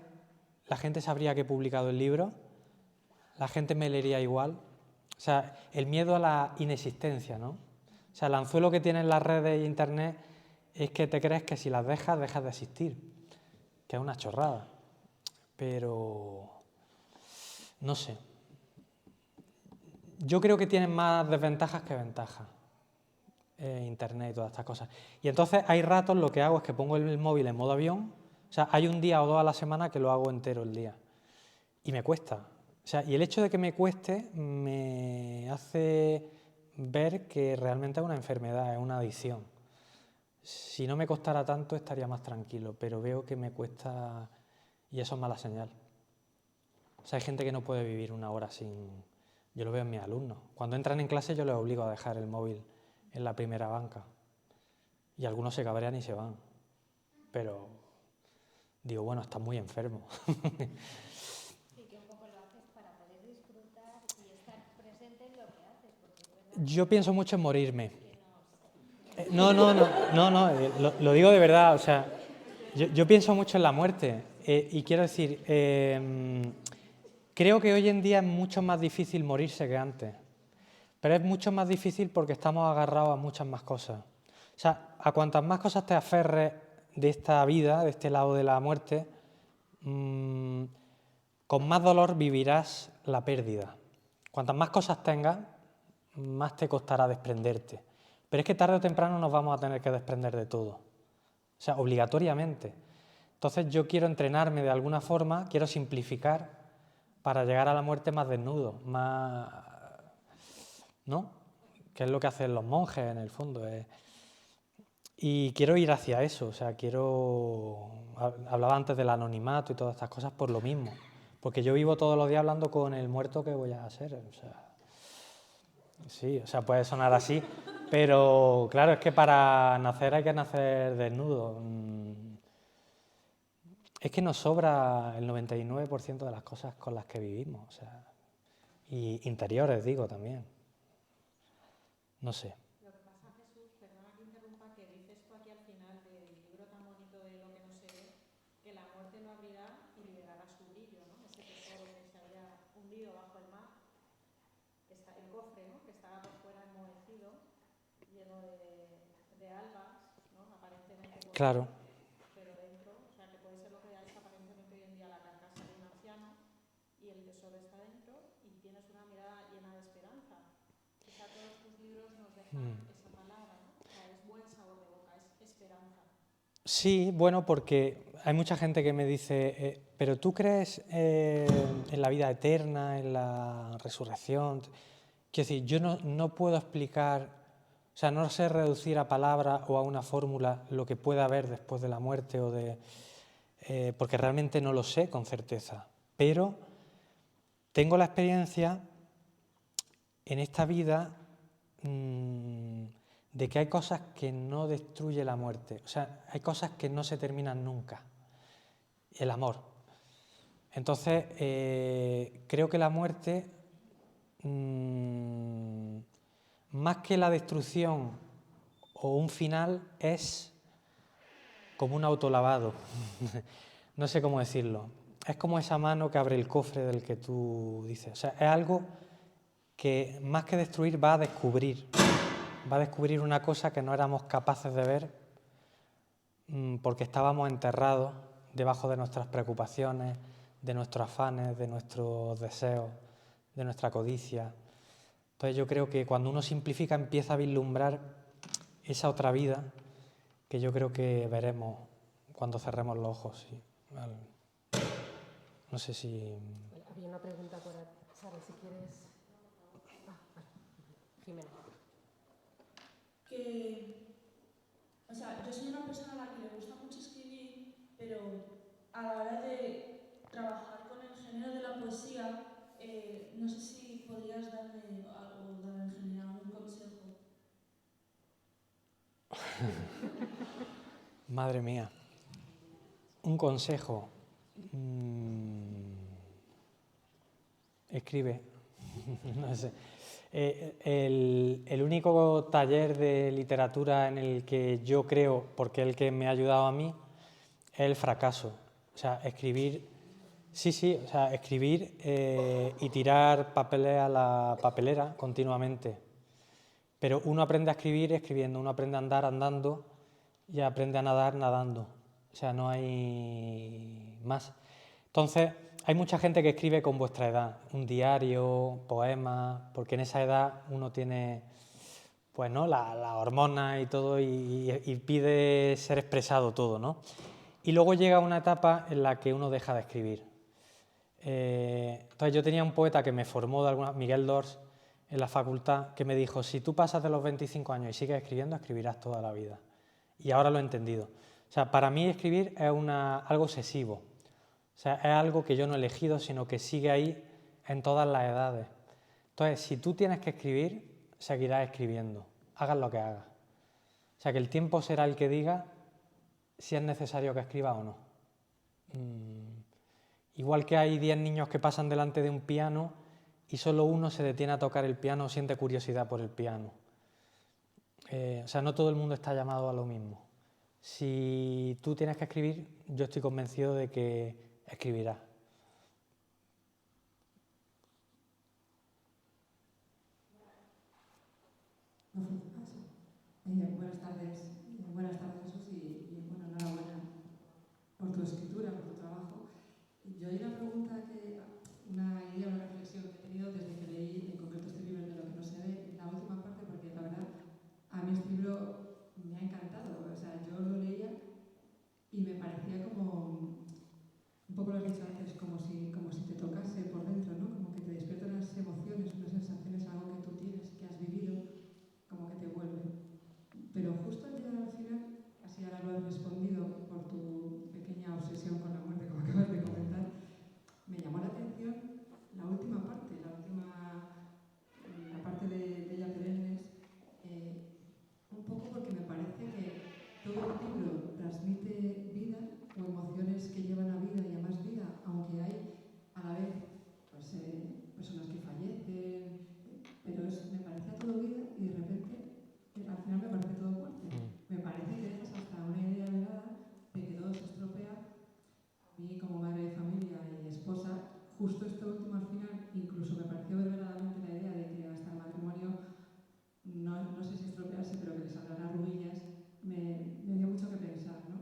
[SPEAKER 3] la gente sabría que he publicado el libro, la gente me leería igual. O sea, el miedo a la inexistencia, ¿no? O sea, el anzuelo que tienen las redes e internet es que te crees que si las dejas de existir, que es una chorrada. Pero no sé. Yo creo que tienen más desventajas que ventajas, Internet y todas estas cosas. Y entonces hay ratos lo que hago es que pongo el móvil en modo avión. O sea, hay un día o dos a la semana que lo hago entero el día. Y me cuesta. O sea, y el hecho de que me cueste me hace ver que realmente es una enfermedad, es una adicción. Si no me costara tanto estaría más tranquilo, pero veo que me cuesta y eso es mala señal. O sea, hay gente que no puede vivir una hora sin... Yo lo veo en mis alumnos. Cuando entran en clase yo les obligo a dejar el móvil en la primera banca. Y algunos se cabrean y se van. Pero digo, bueno, estás muy enfermo.
[SPEAKER 10] Sí, que un poco lo haces para poder disfrutar y estar presente en lo que haces. Porque
[SPEAKER 3] yo pienso mucho en morirme. No, lo digo de verdad. O sea, yo pienso mucho en la muerte. Y quiero decir... creo que hoy en día es mucho más difícil morirse que antes, pero es mucho más difícil porque estamos agarrados a muchas más cosas. O sea, a cuantas más cosas te aferres de esta vida, de este lado de la muerte, con más dolor vivirás la pérdida. Cuantas más cosas tengas, más te costará desprenderte. Pero es que tarde o temprano nos vamos a tener que desprender de todo. O sea, obligatoriamente. Entonces yo quiero entrenarme de alguna forma, quiero simplificar para llegar a la muerte más desnudo, más... ¿no? Que es lo que hacen los monjes en el fondo. Y quiero ir hacia eso, o sea, hablaba antes del anonimato y todas estas cosas por lo mismo. Porque yo vivo todos los días hablando con el muerto que voy a ser, o sea... Sí, o sea, puede sonar así, pero claro, es que para nacer hay que nacer desnudo. Es que nos sobra el 99% de las cosas con las que vivimos, o sea, y interiores, digo, también. No sé.
[SPEAKER 9] Lo que pasa, Jesús, perdona que interrumpa, que dices tú aquí al final del libro tan bonito de Lo que no se ve, que la muerte lo abrirá y liberará su brillo, ¿no? Ese tesoro que se había hundido bajo el mar, está el cofre, ¿no? Que estaba por fuera enmohecido, lleno de algas, ¿no? Aparentemente.
[SPEAKER 3] Claro.
[SPEAKER 9] Pero dentro, o sea, que puede ser lo que es aparentemente hoy en día la carcasa de un anciano, y el tesoro está dentro, y tienes una mirada llena de esperanza. Quizá todos tus libros nos dejan esa palabra, ¿no? O sea, es buen sabor de boca, es esperanza.
[SPEAKER 3] Sí, bueno, porque hay mucha gente que me dice, pero ¿tú crees en la vida eterna, en la resurrección? Quiero decir, yo no puedo explicar, o sea, no sé reducir a palabras o a una fórmula lo que pueda haber después de la muerte porque realmente no lo sé con certeza. Pero tengo la experiencia en esta vida de que hay cosas que no destruye la muerte. O sea, hay cosas que no se terminan nunca. El amor. Entonces, creo que la muerte, más que la destrucción o un final, es como un autolavado. No sé cómo decirlo. Es como esa mano que abre el cofre del que tú dices. O sea, es algo que más que destruir va a descubrir. Va a descubrir una cosa que no éramos capaces de ver porque estábamos enterrados debajo de nuestras preocupaciones, de nuestros afanes, de nuestros deseos, de nuestra codicia. Entonces yo creo que cuando uno simplifica empieza a vislumbrar esa otra vida que yo creo que veremos cuando cerremos los ojos. Sí. Vale. No sé si...
[SPEAKER 4] Había una pregunta por aquí. Sara, si quieres... vale. Jimena.
[SPEAKER 2] O sea, yo soy una persona a la que le gusta mucho escribir, pero a la hora de trabajar con el género de la poesía, no sé si podrías darme algo, dar en general algún consejo.
[SPEAKER 3] Madre mía. Un consejo. Escribe. No sé. El único taller de literatura en el que yo creo, porque es el que me ha ayudado a mí, es el fracaso. O sea, escribir, sí, o sea, escribir y tirar papeles a la papelera continuamente. Pero uno aprende a escribir escribiendo, uno aprende a andar andando y aprende a nadar nadando. O sea, no hay más. Entonces, hay mucha gente que escribe con vuestra edad, un diario, poemas, porque en esa edad uno tiene, pues, ¿no?, la hormona y todo y pide ser expresado todo, ¿no? Y luego llega una etapa en la que uno deja de escribir. Entonces yo tenía un poeta que me formó de alguna, Miguel Dors, en la facultad, que me dijo, si tú pasas de los 25 años y sigues escribiendo, escribirás toda la vida. Y ahora lo he entendido. O sea, para mí escribir es algo obsesivo. O sea, es algo que yo no he elegido, sino que sigue ahí en todas las edades. Entonces, si tú tienes que escribir, seguirás escribiendo, hagas lo que hagas. O sea, que el tiempo será el que diga si es necesario que escribas o no. Igual que hay 10 niños que pasan delante de un piano y solo uno se detiene a tocar el piano o siente curiosidad por el piano. O sea, no todo el mundo está llamado a lo mismo. Si tú tienes que escribir, yo estoy convencido de que escribirás.
[SPEAKER 11] Buenas tardes Jesús y bueno, enhorabuena por tu escritura, por tu trabajo. Yo hay una pregunta una idea, una reflexión que he tenido desde que leí en concreto este libro de Lo que no se ve. En la y me parecía como, un poco lo que he dicho antes, como si te tocase por dentro, ¿no? Como que te despierta unas emociones, unas sensaciones, algo que tú tienes, que has vivido, como que te vuelve. Pero justo al llegar al final, casi ahora lo has respondido por tu pequeña obsesión con la muerte, como acabas de comentar, me llamó la atención la última parte, la parte de Bella Perennes, un poco porque me parece que todo el libro transmite vida o emociones que llevan a vida y a más vida, aunque hay a la vez pues, personas que fallecen, pero me parecía todo vida y de repente al final me parece todo muerte. Me parece que dejas hasta una idea velada de que todo se estropea. A mí como madre de familia y esposa, justo esto último al final, incluso me pareció ver veladamente la idea de que hasta el matrimonio, no sé si estropearse, pero que le saldrán arruguillas, me dio mucho que pensar, ¿no?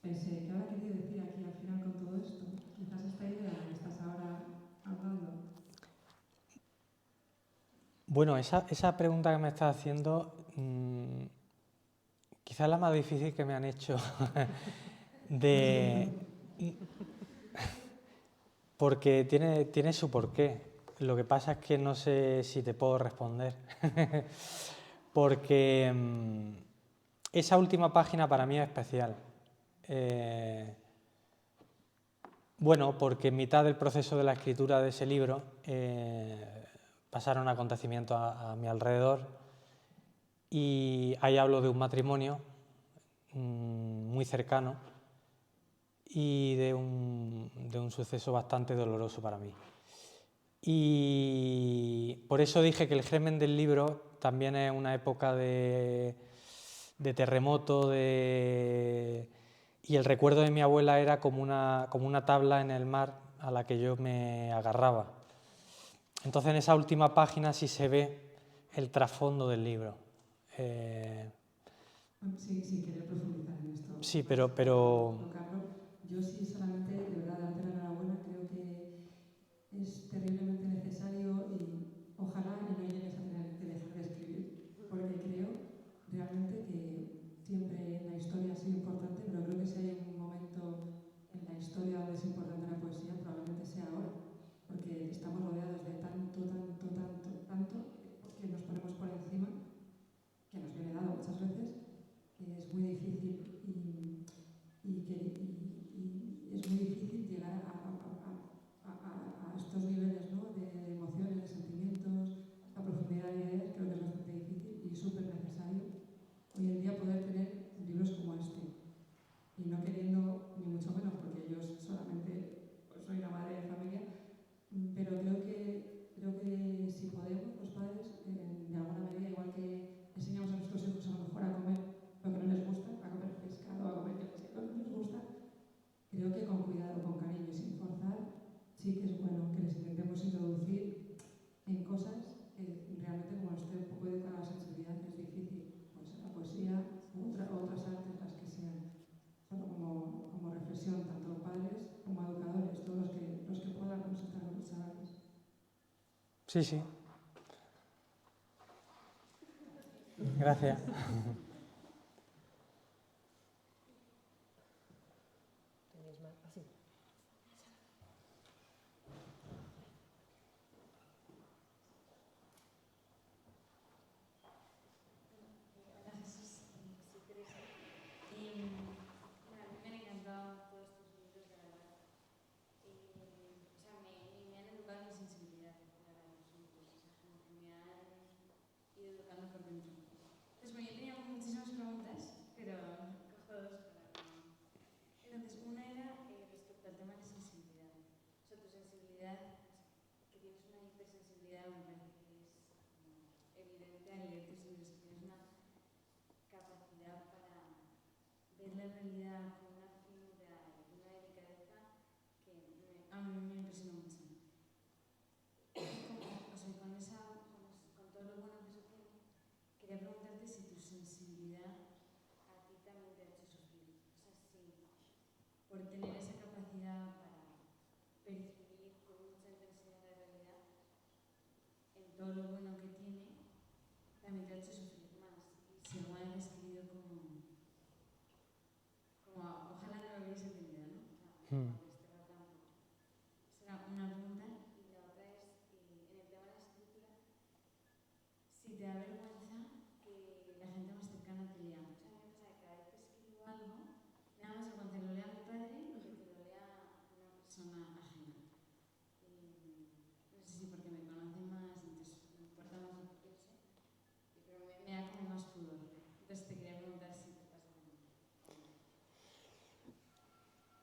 [SPEAKER 11] Pensé, ¿qué habrá querido decir aquí al final con todo esto? Quizás esta idea de la que estás ahora hablando.
[SPEAKER 3] Bueno, esa pregunta que me estás haciendo, quizás la más difícil que me han hecho, porque tiene su porqué. Lo que pasa es que no sé si te puedo responder, porque esa última página para mí es especial. Bueno, porque en mitad del proceso de la escritura de ese libro pasaron acontecimientos a mi alrededor y ahí hablo de un matrimonio muy cercano y de un suceso bastante doloroso para mí. Y por eso dije que el germen del libro también es una época de terremoto, y el recuerdo de mi abuela era como una tabla en el mar a la que yo me agarraba. Entonces en esa última página sí se ve el trasfondo del libro.
[SPEAKER 11] Sí, querer profundizar en esto.
[SPEAKER 3] Sí, pero...
[SPEAKER 11] Tocarlo. Yo sí solamente, de verdad, darte la enhorabuena, creo que es terriblemente necesario y ojalá y no llegues a tener que dejar de escribir, porque creo realmente que siempre en la historia ha sido importante, pero creo que si hay un momento en la historia donde es importante la poesía, probablemente sea ahora, porque estamos rodeados de tanto, que nos ponemos por encima, que nos viene dado muchas veces, que es muy difícil y es muy difícil llegar a estos niveles, ¿no? de emociones, de sentimientos, a profundidad de ideas. Creo que es bastante difícil y súper necesario hoy en día poder tener libros como este. Y no queriendo ni mucho menos, porque yo solamente soy una madre de familia, pero creo que si podemos, los padres, de alguna medida, igual que enseñamos a nuestros hijos a lo mejor a comer lo que no les gusta, a comer pescado, a comer lo que no les gusta, creo que con cuidado, con cariño y sin forzar, sí que es bueno que les intentemos introducir en cosas que realmente, como esté un poco educada a la sensibilidad, que es difícil, pues la poesía o otras artes, las que sean, solo como reflexión, tanto padres como educadores, todos los que puedan consultar con los chavales.
[SPEAKER 3] Sí, sí. Gracias.
[SPEAKER 4] ¿Tenéis más? Así.
[SPEAKER 12] Hola Jesús, soy Teresa. Bueno, a mí me han encantado todos tus libros, de verdad. O sea, me han educado mi sensibilidad para los libros, o sea, como que me han ido educando por dentro. Pues bueno, yo tenía muchísimas preguntas, pero cojo dos para que... Entonces, una era respecto al tema de la sensibilidad. O sea, tu sensibilidad, que tienes una hipersensibilidad, me parece que es evidente al leer tus libros, que tienes una capacidad para ver la realidad con una finura y una delicadeza que a mí me impresiona mucho. O sea, con todo lo bueno que eso tiene, quería preguntarte si tu sensibilidad a ti también te ha hecho sufrir. O sea, si por tener esa capacidad para percibir con mucha intensidad la realidad, en todo lo bueno que tiene, también te ha hecho sufrir más. Y si alguna vez has querido como ojalá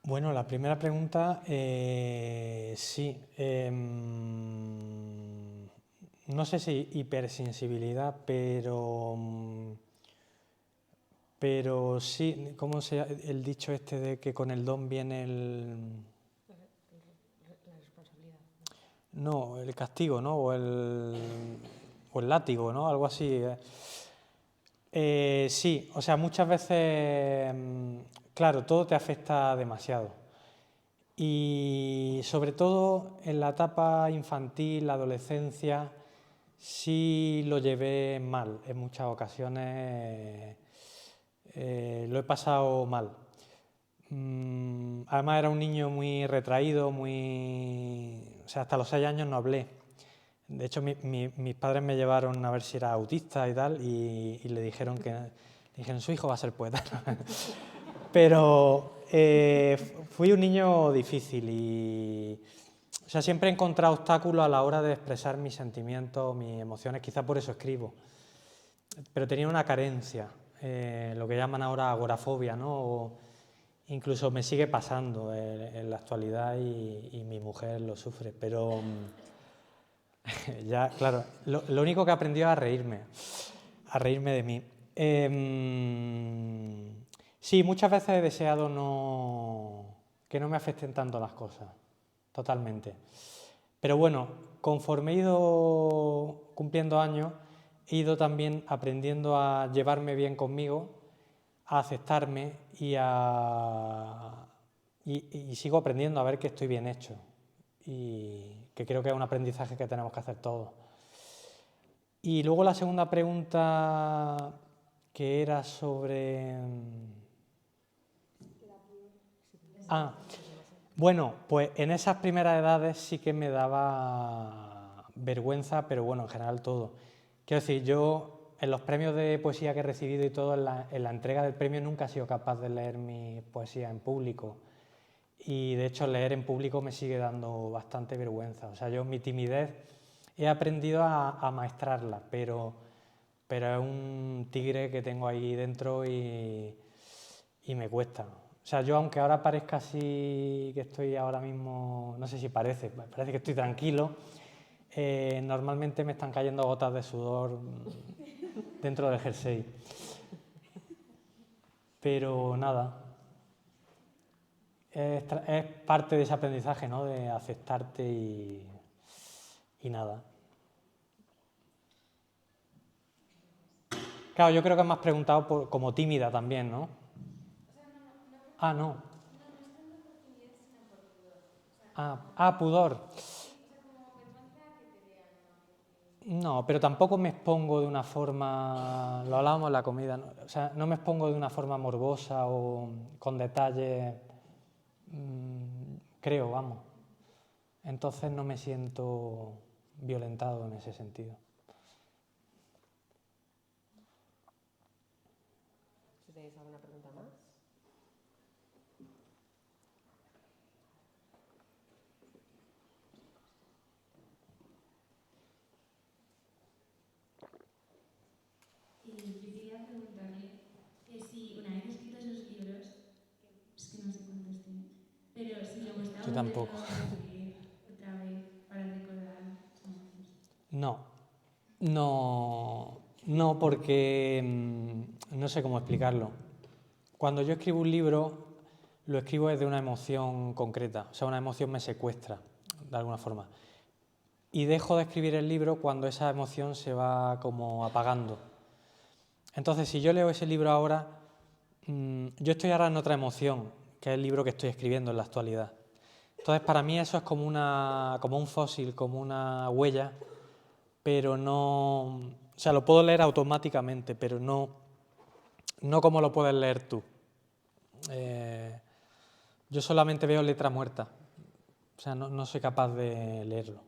[SPEAKER 3] Bueno, la primera pregunta, sí. No sé si hipersensibilidad, pero sí, ¿cómo se el dicho este de que con el don viene
[SPEAKER 4] La responsabilidad.
[SPEAKER 3] no, el castigo, ¿no? O el látigo, ¿no? Algo así. Sí, o sea, muchas veces, claro, todo te afecta demasiado. Y sobre todo en la etapa infantil, la adolescencia, sí lo llevé mal. En muchas ocasiones lo he pasado mal. Además era un niño muy retraído, o sea, hasta los 6 años no hablé. De hecho, mis padres me llevaron a ver si era autista y tal, y le dijeron su hijo va a ser poeta. Pero fui un niño difícil y, o sea, siempre he encontrado obstáculos a la hora de expresar mis sentimientos, mis emociones, quizá por eso escribo. Pero tenía una carencia, lo que llaman ahora agorafobia, ¿no? O incluso me sigue pasando en la actualidad y mi mujer lo sufre, pero ya, claro, lo único que he aprendido es a reírme de mí. Sí, muchas veces he deseado que no me afecten tanto las cosas, totalmente. Pero bueno, conforme he ido cumpliendo años, he ido también aprendiendo a llevarme bien conmigo, a aceptarme y sigo aprendiendo a ver que estoy bien hecho. Y que creo que es un aprendizaje que tenemos que hacer todos. Y luego la segunda pregunta, que era sobre... bueno, pues en esas primeras edades sí que me daba vergüenza, pero bueno, en general todo. Quiero decir, yo en los premios de poesía que he recibido y todo, en la entrega del premio nunca he sido capaz de leer mi poesía en público. Y de hecho leer en público me sigue dando bastante vergüenza. O sea, yo mi timidez he aprendido a maestrarla, pero es un tigre que tengo ahí dentro y me cuesta. O sea, yo aunque ahora parezca así que estoy ahora mismo, no sé si parece que estoy tranquilo, normalmente me están cayendo gotas de sudor dentro del jersey. Pero nada. Es parte de ese aprendizaje, ¿no? De aceptarte y nada. Claro, yo creo que me has preguntado como tímida también, ¿no? Ah, no. Pudor. No, pero tampoco me expongo de una forma, lo hablábamos en la comida, ¿no? O sea, no me expongo de una forma morbosa o con detalles, creo, vamos. Entonces no me siento violentado en ese sentido.
[SPEAKER 4] Si tenéis alguna pregunta más.
[SPEAKER 2] Yo quería preguntarle si una vez escritos los libros, es que no sé cuántos tiene, pero si le gustaba
[SPEAKER 3] Yo tampoco.
[SPEAKER 2] escribir otra vez para recordar
[SPEAKER 3] No, porque no sé cómo explicarlo. Cuando yo escribo un libro, lo escribo desde una emoción concreta, o sea, una emoción me secuestra, de alguna forma. Y dejo de escribir el libro cuando esa emoción se va como apagando. Entonces, si yo leo ese libro ahora, yo estoy ahora en otra emoción, que es el libro que estoy escribiendo en la actualidad. Entonces, para mí eso es como un fósil, como una huella, pero no... O sea, lo puedo leer automáticamente, pero no como lo puedes leer tú. Yo solamente veo letra muerta, o sea, no soy capaz de leerlo.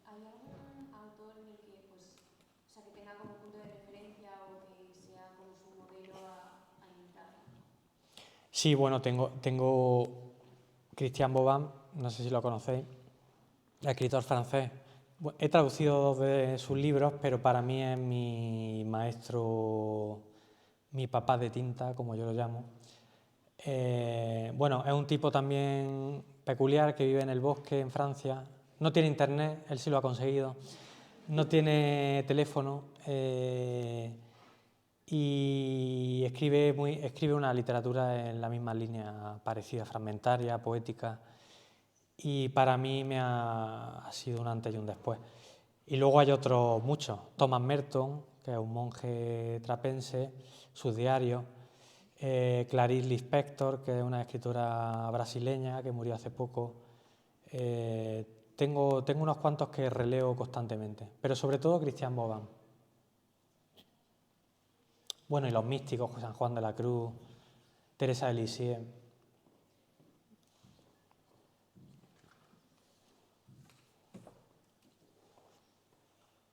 [SPEAKER 12] ¿Hay algún autor en el que, que tenga como punto de referencia o que sea como su modelo a imitar?
[SPEAKER 3] Sí, bueno, tengo Christian Bobin, no sé si lo conocéis, escritor francés. He traducido 2 de sus libros, pero para mí es mi maestro, mi papá de tinta, como yo lo llamo. Bueno, es un tipo también peculiar que vive en el bosque en Francia. No tiene internet, él sí lo ha conseguido. No tiene teléfono y escribe una literatura en la misma línea parecida, fragmentaria, poética. Y para mí ha sido un antes y un después. Y luego hay otros muchos. Thomas Merton, que es un monje trapense, sus diarios. Clarice Lispector, que es una escritora brasileña que murió hace poco. Tengo unos cuantos que releo constantemente, pero sobre todo Christian Boban. Bueno, y los místicos, San Juan de la Cruz, Teresa de Lisieux.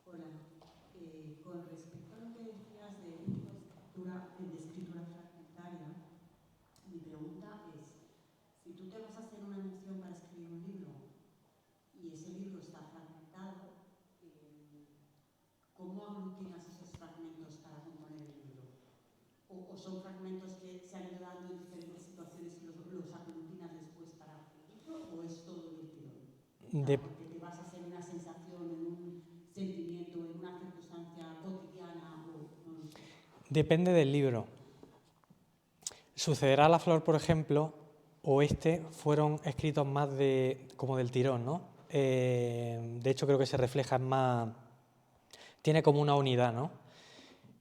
[SPEAKER 7] Hola, con respecto a lo que decías de escritura fragmentaria, mi pregunta es, si tú te vas a hacer una emoción para escribir un libro y ese libro está fragmentado, ¿cómo aglutinas esos fragmentos para componer el libro? ¿O son fragmentos que se han ido dando en diferentes situaciones y los aglutinas después para el libro? ¿O es todo del tirón? Porque te basas en una sensación, en un sentimiento, en una circunstancia cotidiana o no lo sé.
[SPEAKER 3] Depende del libro. Sucederá la flor, por ejemplo, o fueron escritos más como del tirón, ¿no? De hecho, creo que se refleja más, tiene como una unidad, ¿no?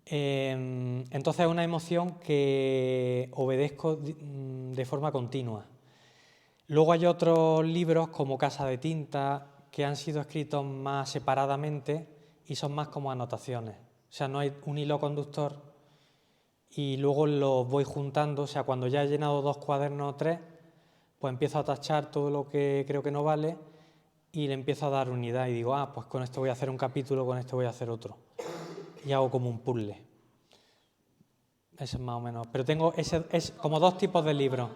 [SPEAKER 3] Entonces es una emoción que obedezco de forma continua. Luego hay otros libros como Casa de Tinta que han sido escritos más separadamente y son más como anotaciones. O sea, no hay un hilo conductor y luego los voy juntando. O sea, cuando ya he llenado 2 cuadernos o 3, pues empiezo a tachar todo lo que creo que no vale y le empiezo a dar unidad y digo, pues con esto voy a hacer un capítulo, con esto voy a hacer otro. Y hago como un puzzle. Eso es más o menos. Pero tengo es como 2 tipos de libros.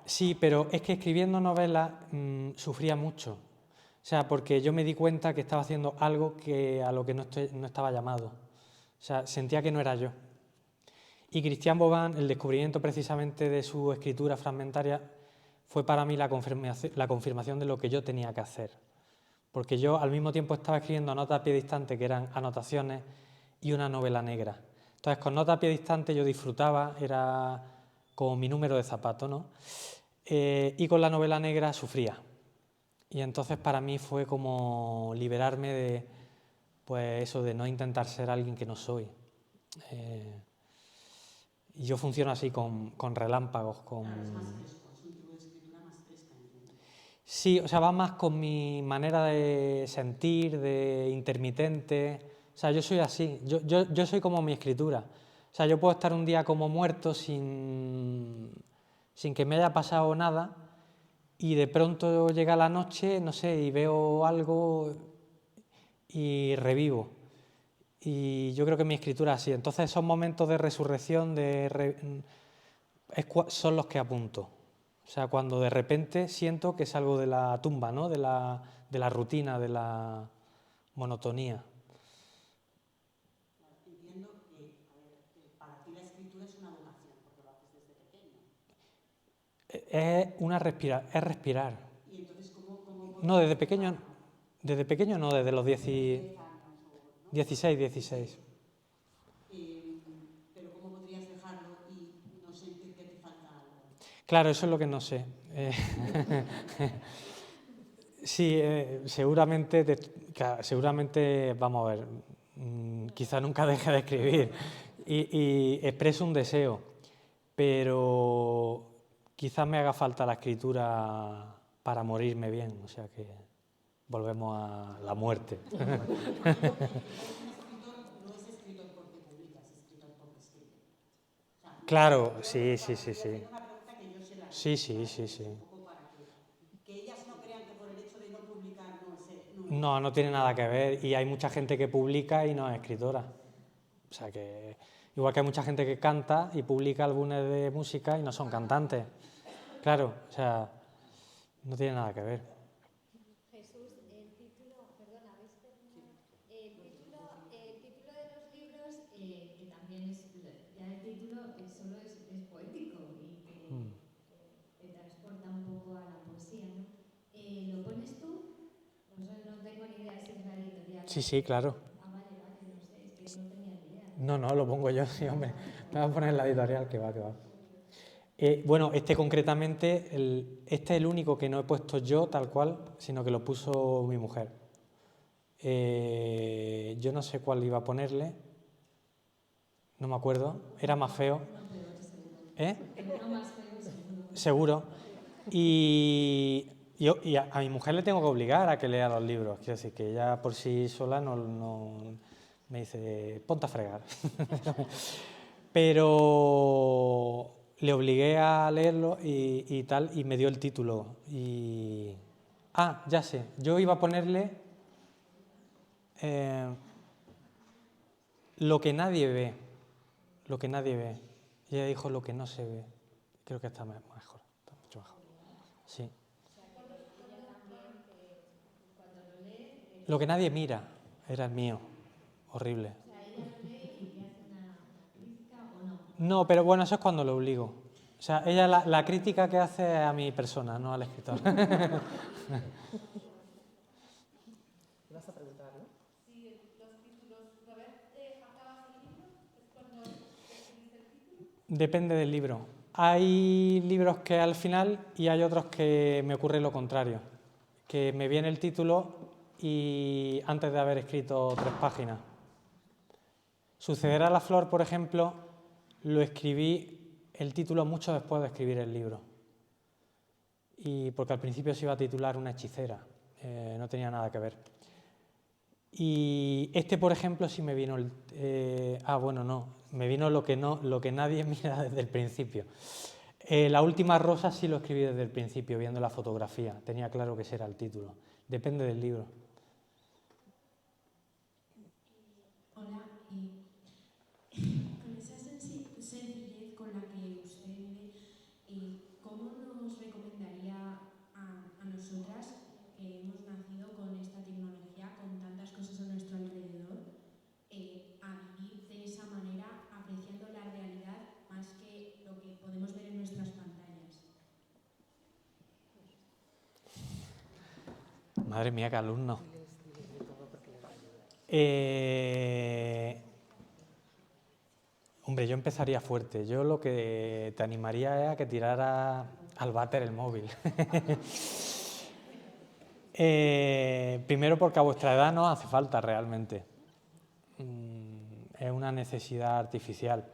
[SPEAKER 3] Sí, pero es que escribiendo novelas sufría mucho. O sea, porque yo me di cuenta que estaba haciendo algo a lo que no estaba llamado. O sea, sentía que no era yo. Y Christian Boban, el descubrimiento precisamente de su escritura fragmentaria, fue para mí la confirmación de lo que yo tenía que hacer. Porque yo al mismo tiempo estaba escribiendo Nota a pie distante, que eran anotaciones, y una novela negra. Entonces, con Nota a pie distante yo disfrutaba, era como mi número de zapato, ¿no? Y con la novela negra sufría. Y entonces para mí fue como liberarme de, pues eso, de no intentar ser alguien que no soy. Y yo funciono así, con relámpagos, con...
[SPEAKER 7] Claro, es más fresco, es un tipo de escritura más fresca, entiendo.
[SPEAKER 3] Sí, o sea, va más con mi manera de sentir, de intermitente. O sea, yo soy así, yo soy como mi escritura. O sea, yo puedo estar un día como muerto sin que me haya pasado nada y de pronto llega la noche, no sé, y veo algo y revivo. Y yo creo que mi escritura es así. Entonces esos momentos de resurrección son los que apunto. O sea, cuando de repente siento que salgo de la tumba, ¿no? De la rutina, de la monotonía.
[SPEAKER 7] Entiendo que, para ti la escritura es una vocación, porque lo haces desde pequeño.
[SPEAKER 3] Es respirar.
[SPEAKER 7] ¿Y entonces cómo
[SPEAKER 3] No, desde pequeño no, desde los 16.
[SPEAKER 7] Pero ¿cómo podrías dejarlo y no sentir que te falta algo?
[SPEAKER 3] Claro, eso es lo que no sé. Sí, seguramente, vamos a ver, quizá nunca deje de escribir y expreso un deseo, pero quizás me haga falta la escritura para morirme bien, o sea que volvemos a la muerte.
[SPEAKER 7] No es escritor porque publica, es escritor porque escribe.
[SPEAKER 3] Claro, sí.
[SPEAKER 7] Es una pregunta que yo se la hago.
[SPEAKER 3] Sí.
[SPEAKER 7] Un poco para que ellas no crean que por el hecho de no publicar
[SPEAKER 3] No tiene nada que ver, y hay mucha gente que publica y no es escritora. O sea que, igual que hay mucha gente que canta y publica álbumes de música y no son cantantes. Claro, o sea, no tiene nada que ver.
[SPEAKER 10] Jesús, el título, perdona, ¿habéis terminado?
[SPEAKER 12] solo es poético y que te transporta un poco a la poesía, ¿no? ¿Lo pones tú? No tengo ni idea si es la editorial.
[SPEAKER 3] Sí, claro.
[SPEAKER 12] Ah, vale, no sé, es que no tenía ni idea.
[SPEAKER 3] No, lo pongo yo, sí, hombre. Me va a poner la editorial, que va. Bueno, este concretamente, este es el único que no he puesto yo tal cual, sino que lo puso mi mujer. Yo no sé cuál iba a ponerle, no me acuerdo, era más feo. Seguro. Y a mi mujer le tengo que obligar a que lea los libros, quiero decir que ella por sí sola no me dice, ponte a fregar. Pero le obligué a leerlo y tal, y me dio el título. Ya sé, yo iba a ponerle lo que nadie ve. Y ella dijo lo que no se ve. Creo que está mejor, está mucho mejor. Sí. Lo que nadie mira, era el mío. Horrible. No, pero bueno, eso es cuando lo obligo. O sea, ella la crítica que hace es a mi persona, no al escritor.
[SPEAKER 4] ¿Vas a preguntar, no?
[SPEAKER 13] Sí, los títulos. ¿Una vez acabas el libro? ¿Es cuando escribiste el título?
[SPEAKER 3] Depende del libro. Hay libros que al final y hay otros que me ocurre lo contrario. Que me viene el título y antes de haber escrito 3 páginas. Sucederá la flor, por ejemplo, lo escribí el título mucho después de escribir el libro. Y porque al principio se iba a titular Una hechicera, no tenía nada que ver. Y este, por ejemplo, sí me vino me vino lo que nadie mira desde el principio. La última rosa sí lo escribí desde el principio, viendo la fotografía. Tenía claro que ese era el título. Depende del libro.
[SPEAKER 2] Hola, con esa sencillez con la que usted vive, ¿cómo nos recomendaría a nosotras que hemos nacido con esta tecnología, con tantas cosas a nuestro alrededor, a vivir de esa manera, apreciando la realidad más que lo que podemos ver en nuestras pantallas?
[SPEAKER 3] Madre mía, qué alumno. Hombre, yo empezaría fuerte. Yo lo que te animaría es a que tirara al váter el móvil. Primero porque a vuestra edad no hace falta realmente. Es una necesidad artificial.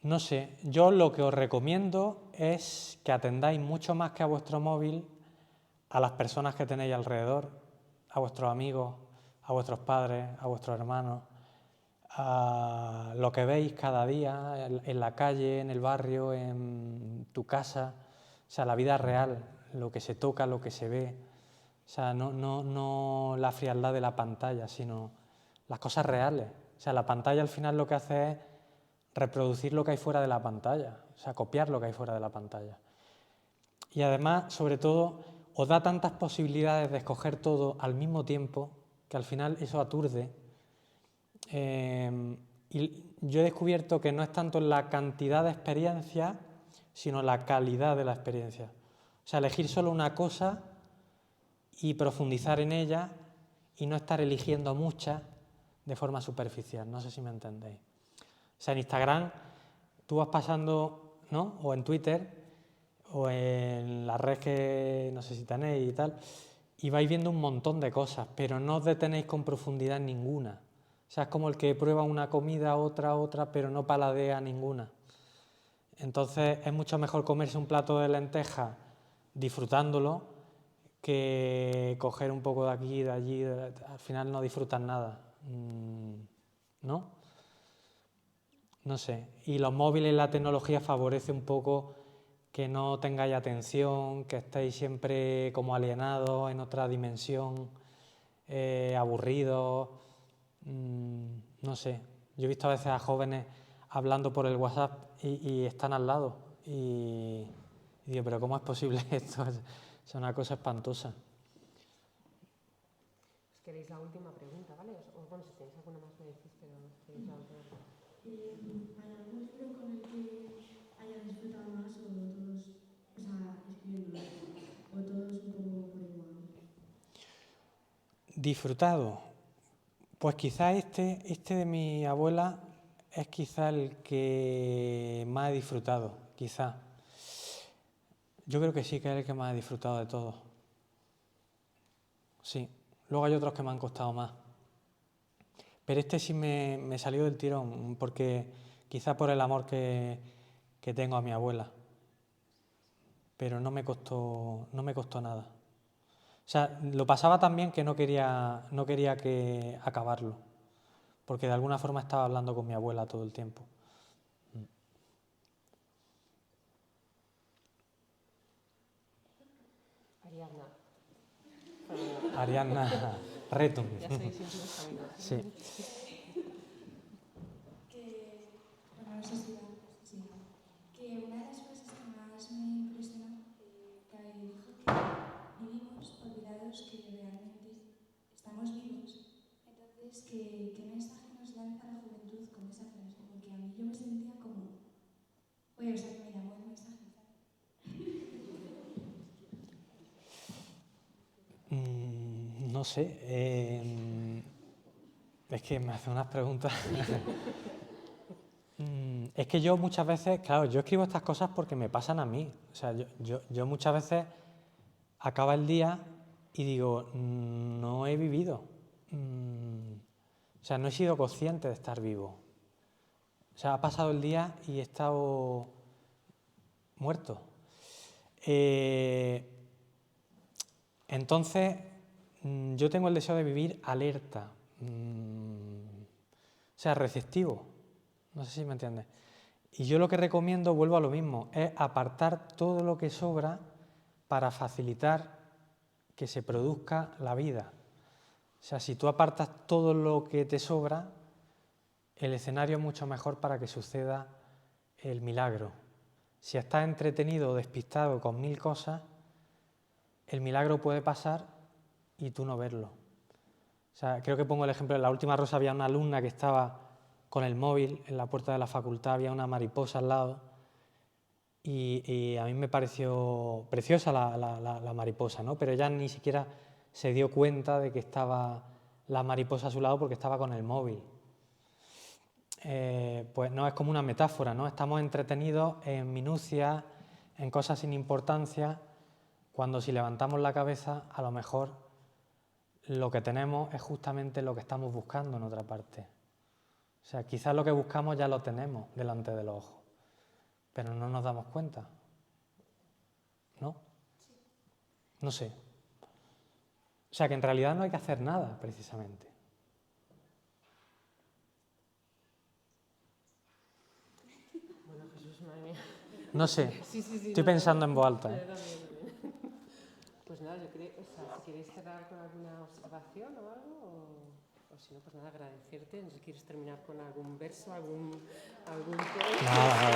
[SPEAKER 3] No sé, yo lo que os recomiendo es que atendáis mucho más que a vuestro móvil a las personas que tenéis alrededor, a vuestros amigos, a vuestros padres, a vuestros hermanos, a lo que veis cada día en la calle, en el barrio, en tu casa, o sea, la vida real, lo que se toca, lo que se ve, o sea, no la frialdad de la pantalla, sino las cosas reales. O sea, la pantalla al final lo que hace es reproducir lo que hay fuera de la pantalla, o sea, copiar lo que hay fuera de la pantalla. Y además, sobre todo, os da tantas posibilidades de escoger todo al mismo tiempo que al final eso aturde. Y yo he descubierto que no es tanto la cantidad de experiencias, sino la calidad de la experiencia. O sea, elegir solo una cosa y profundizar en ella y no estar eligiendo muchas de forma superficial. No sé si me entendéis. O sea, en Instagram tú vas pasando, ¿no? O en Twitter o en las redes que no sé si tenéis y tal, y vais viendo un montón de cosas, pero no os detenéis con profundidad en ninguna. O sea, es como el que prueba una comida, otra, pero no paladea ninguna. Entonces es mucho mejor comerse un plato de lentejas disfrutándolo que coger un poco de aquí, de allí, al final no disfrutas nada, ¿no? No sé. Y los móviles y la tecnología favorece un poco que no tengáis atención, que estéis siempre como alienados en otra dimensión, aburridos, no sé. Yo he visto a veces a jóvenes hablando por el WhatsApp y están al lado y digo, pero ¿cómo es posible esto? Es una cosa espantosa.
[SPEAKER 4] Es queréis la última pregunta, ¿vale? O bueno, si tenéis alguna más me decís, pero queréis la última pregunta.
[SPEAKER 5] ¿Hay algún libro con el que hayas disfrutado más o todos, o sea, escribiéndolo, o todos un poco por igual?
[SPEAKER 3] Disfrutado. Pues quizá este de mi abuela es quizá el que más he disfrutado, quizá. Yo creo que sí que es el que más he disfrutado de todos. Sí. Luego hay otros que me han costado más. Pero este sí me salió del tirón, porque quizá por el amor que tengo a mi abuela. Pero no me costó nada. O sea, lo pasaba tan bien que no quería que acabarlo, porque de alguna forma estaba hablando con mi abuela todo el tiempo. Ariadna Retum.
[SPEAKER 4] Ya sois íntimos amigos.
[SPEAKER 3] Sí.
[SPEAKER 2] Bueno, no sé si que una de las cosas que más me impresionó, que dijo que vivimos olvidados que realmente estamos vivos. Entonces, ¿qué mensaje nos lanza la juventud con esa frase? Porque a mí yo me sentía como, oye, o sea, que me llamó el mensaje.
[SPEAKER 3] No sé, es que me hace unas preguntas. Es que yo muchas veces, claro, yo escribo estas cosas porque me pasan a mí. O sea, yo muchas veces acaba el día y digo, no he vivido. O sea, no he sido consciente de estar vivo. O sea, ha pasado el día y he estado muerto. Entonces, yo tengo el deseo de vivir alerta, o sea, receptivo. No sé si me entiendes. Y yo lo que recomiendo, vuelvo a lo mismo, es apartar todo lo que sobra para facilitar que se produzca la vida. O sea, si tú apartas todo lo que te sobra, el escenario es mucho mejor para que suceda el milagro. Si estás entretenido o despistado con 1000 cosas, el milagro puede pasar y tú no verlo. O sea, creo que pongo el ejemplo, en La Última Rosa había una alumna que estaba con el móvil en la puerta de la facultad, había una mariposa al lado y a mí me pareció preciosa la mariposa, ¿no? Pero ella ni siquiera se dio cuenta de que estaba la mariposa a su lado porque estaba con el móvil. Pues no, es como una metáfora, ¿no? Estamos entretenidos en minucias, en cosas sin importancia, cuando si levantamos la cabeza, a lo mejor lo que tenemos es justamente lo que estamos buscando en otra parte. O sea, quizás lo que buscamos ya lo tenemos delante de los ojos, pero no nos damos cuenta. ¿No? No sé. O sea, que en realidad no hay que hacer nada, precisamente.
[SPEAKER 4] Bueno, Jesús, madre mía.
[SPEAKER 3] No sé.
[SPEAKER 4] Sí,
[SPEAKER 3] estoy pensando en voz alta.
[SPEAKER 4] Pues nada, yo creo, o sea, si queréis cerrar con alguna observación o algo, o si no, pues nada, agradecerte. No sé si quieres terminar con algún verso, algún poema.
[SPEAKER 3] Nada.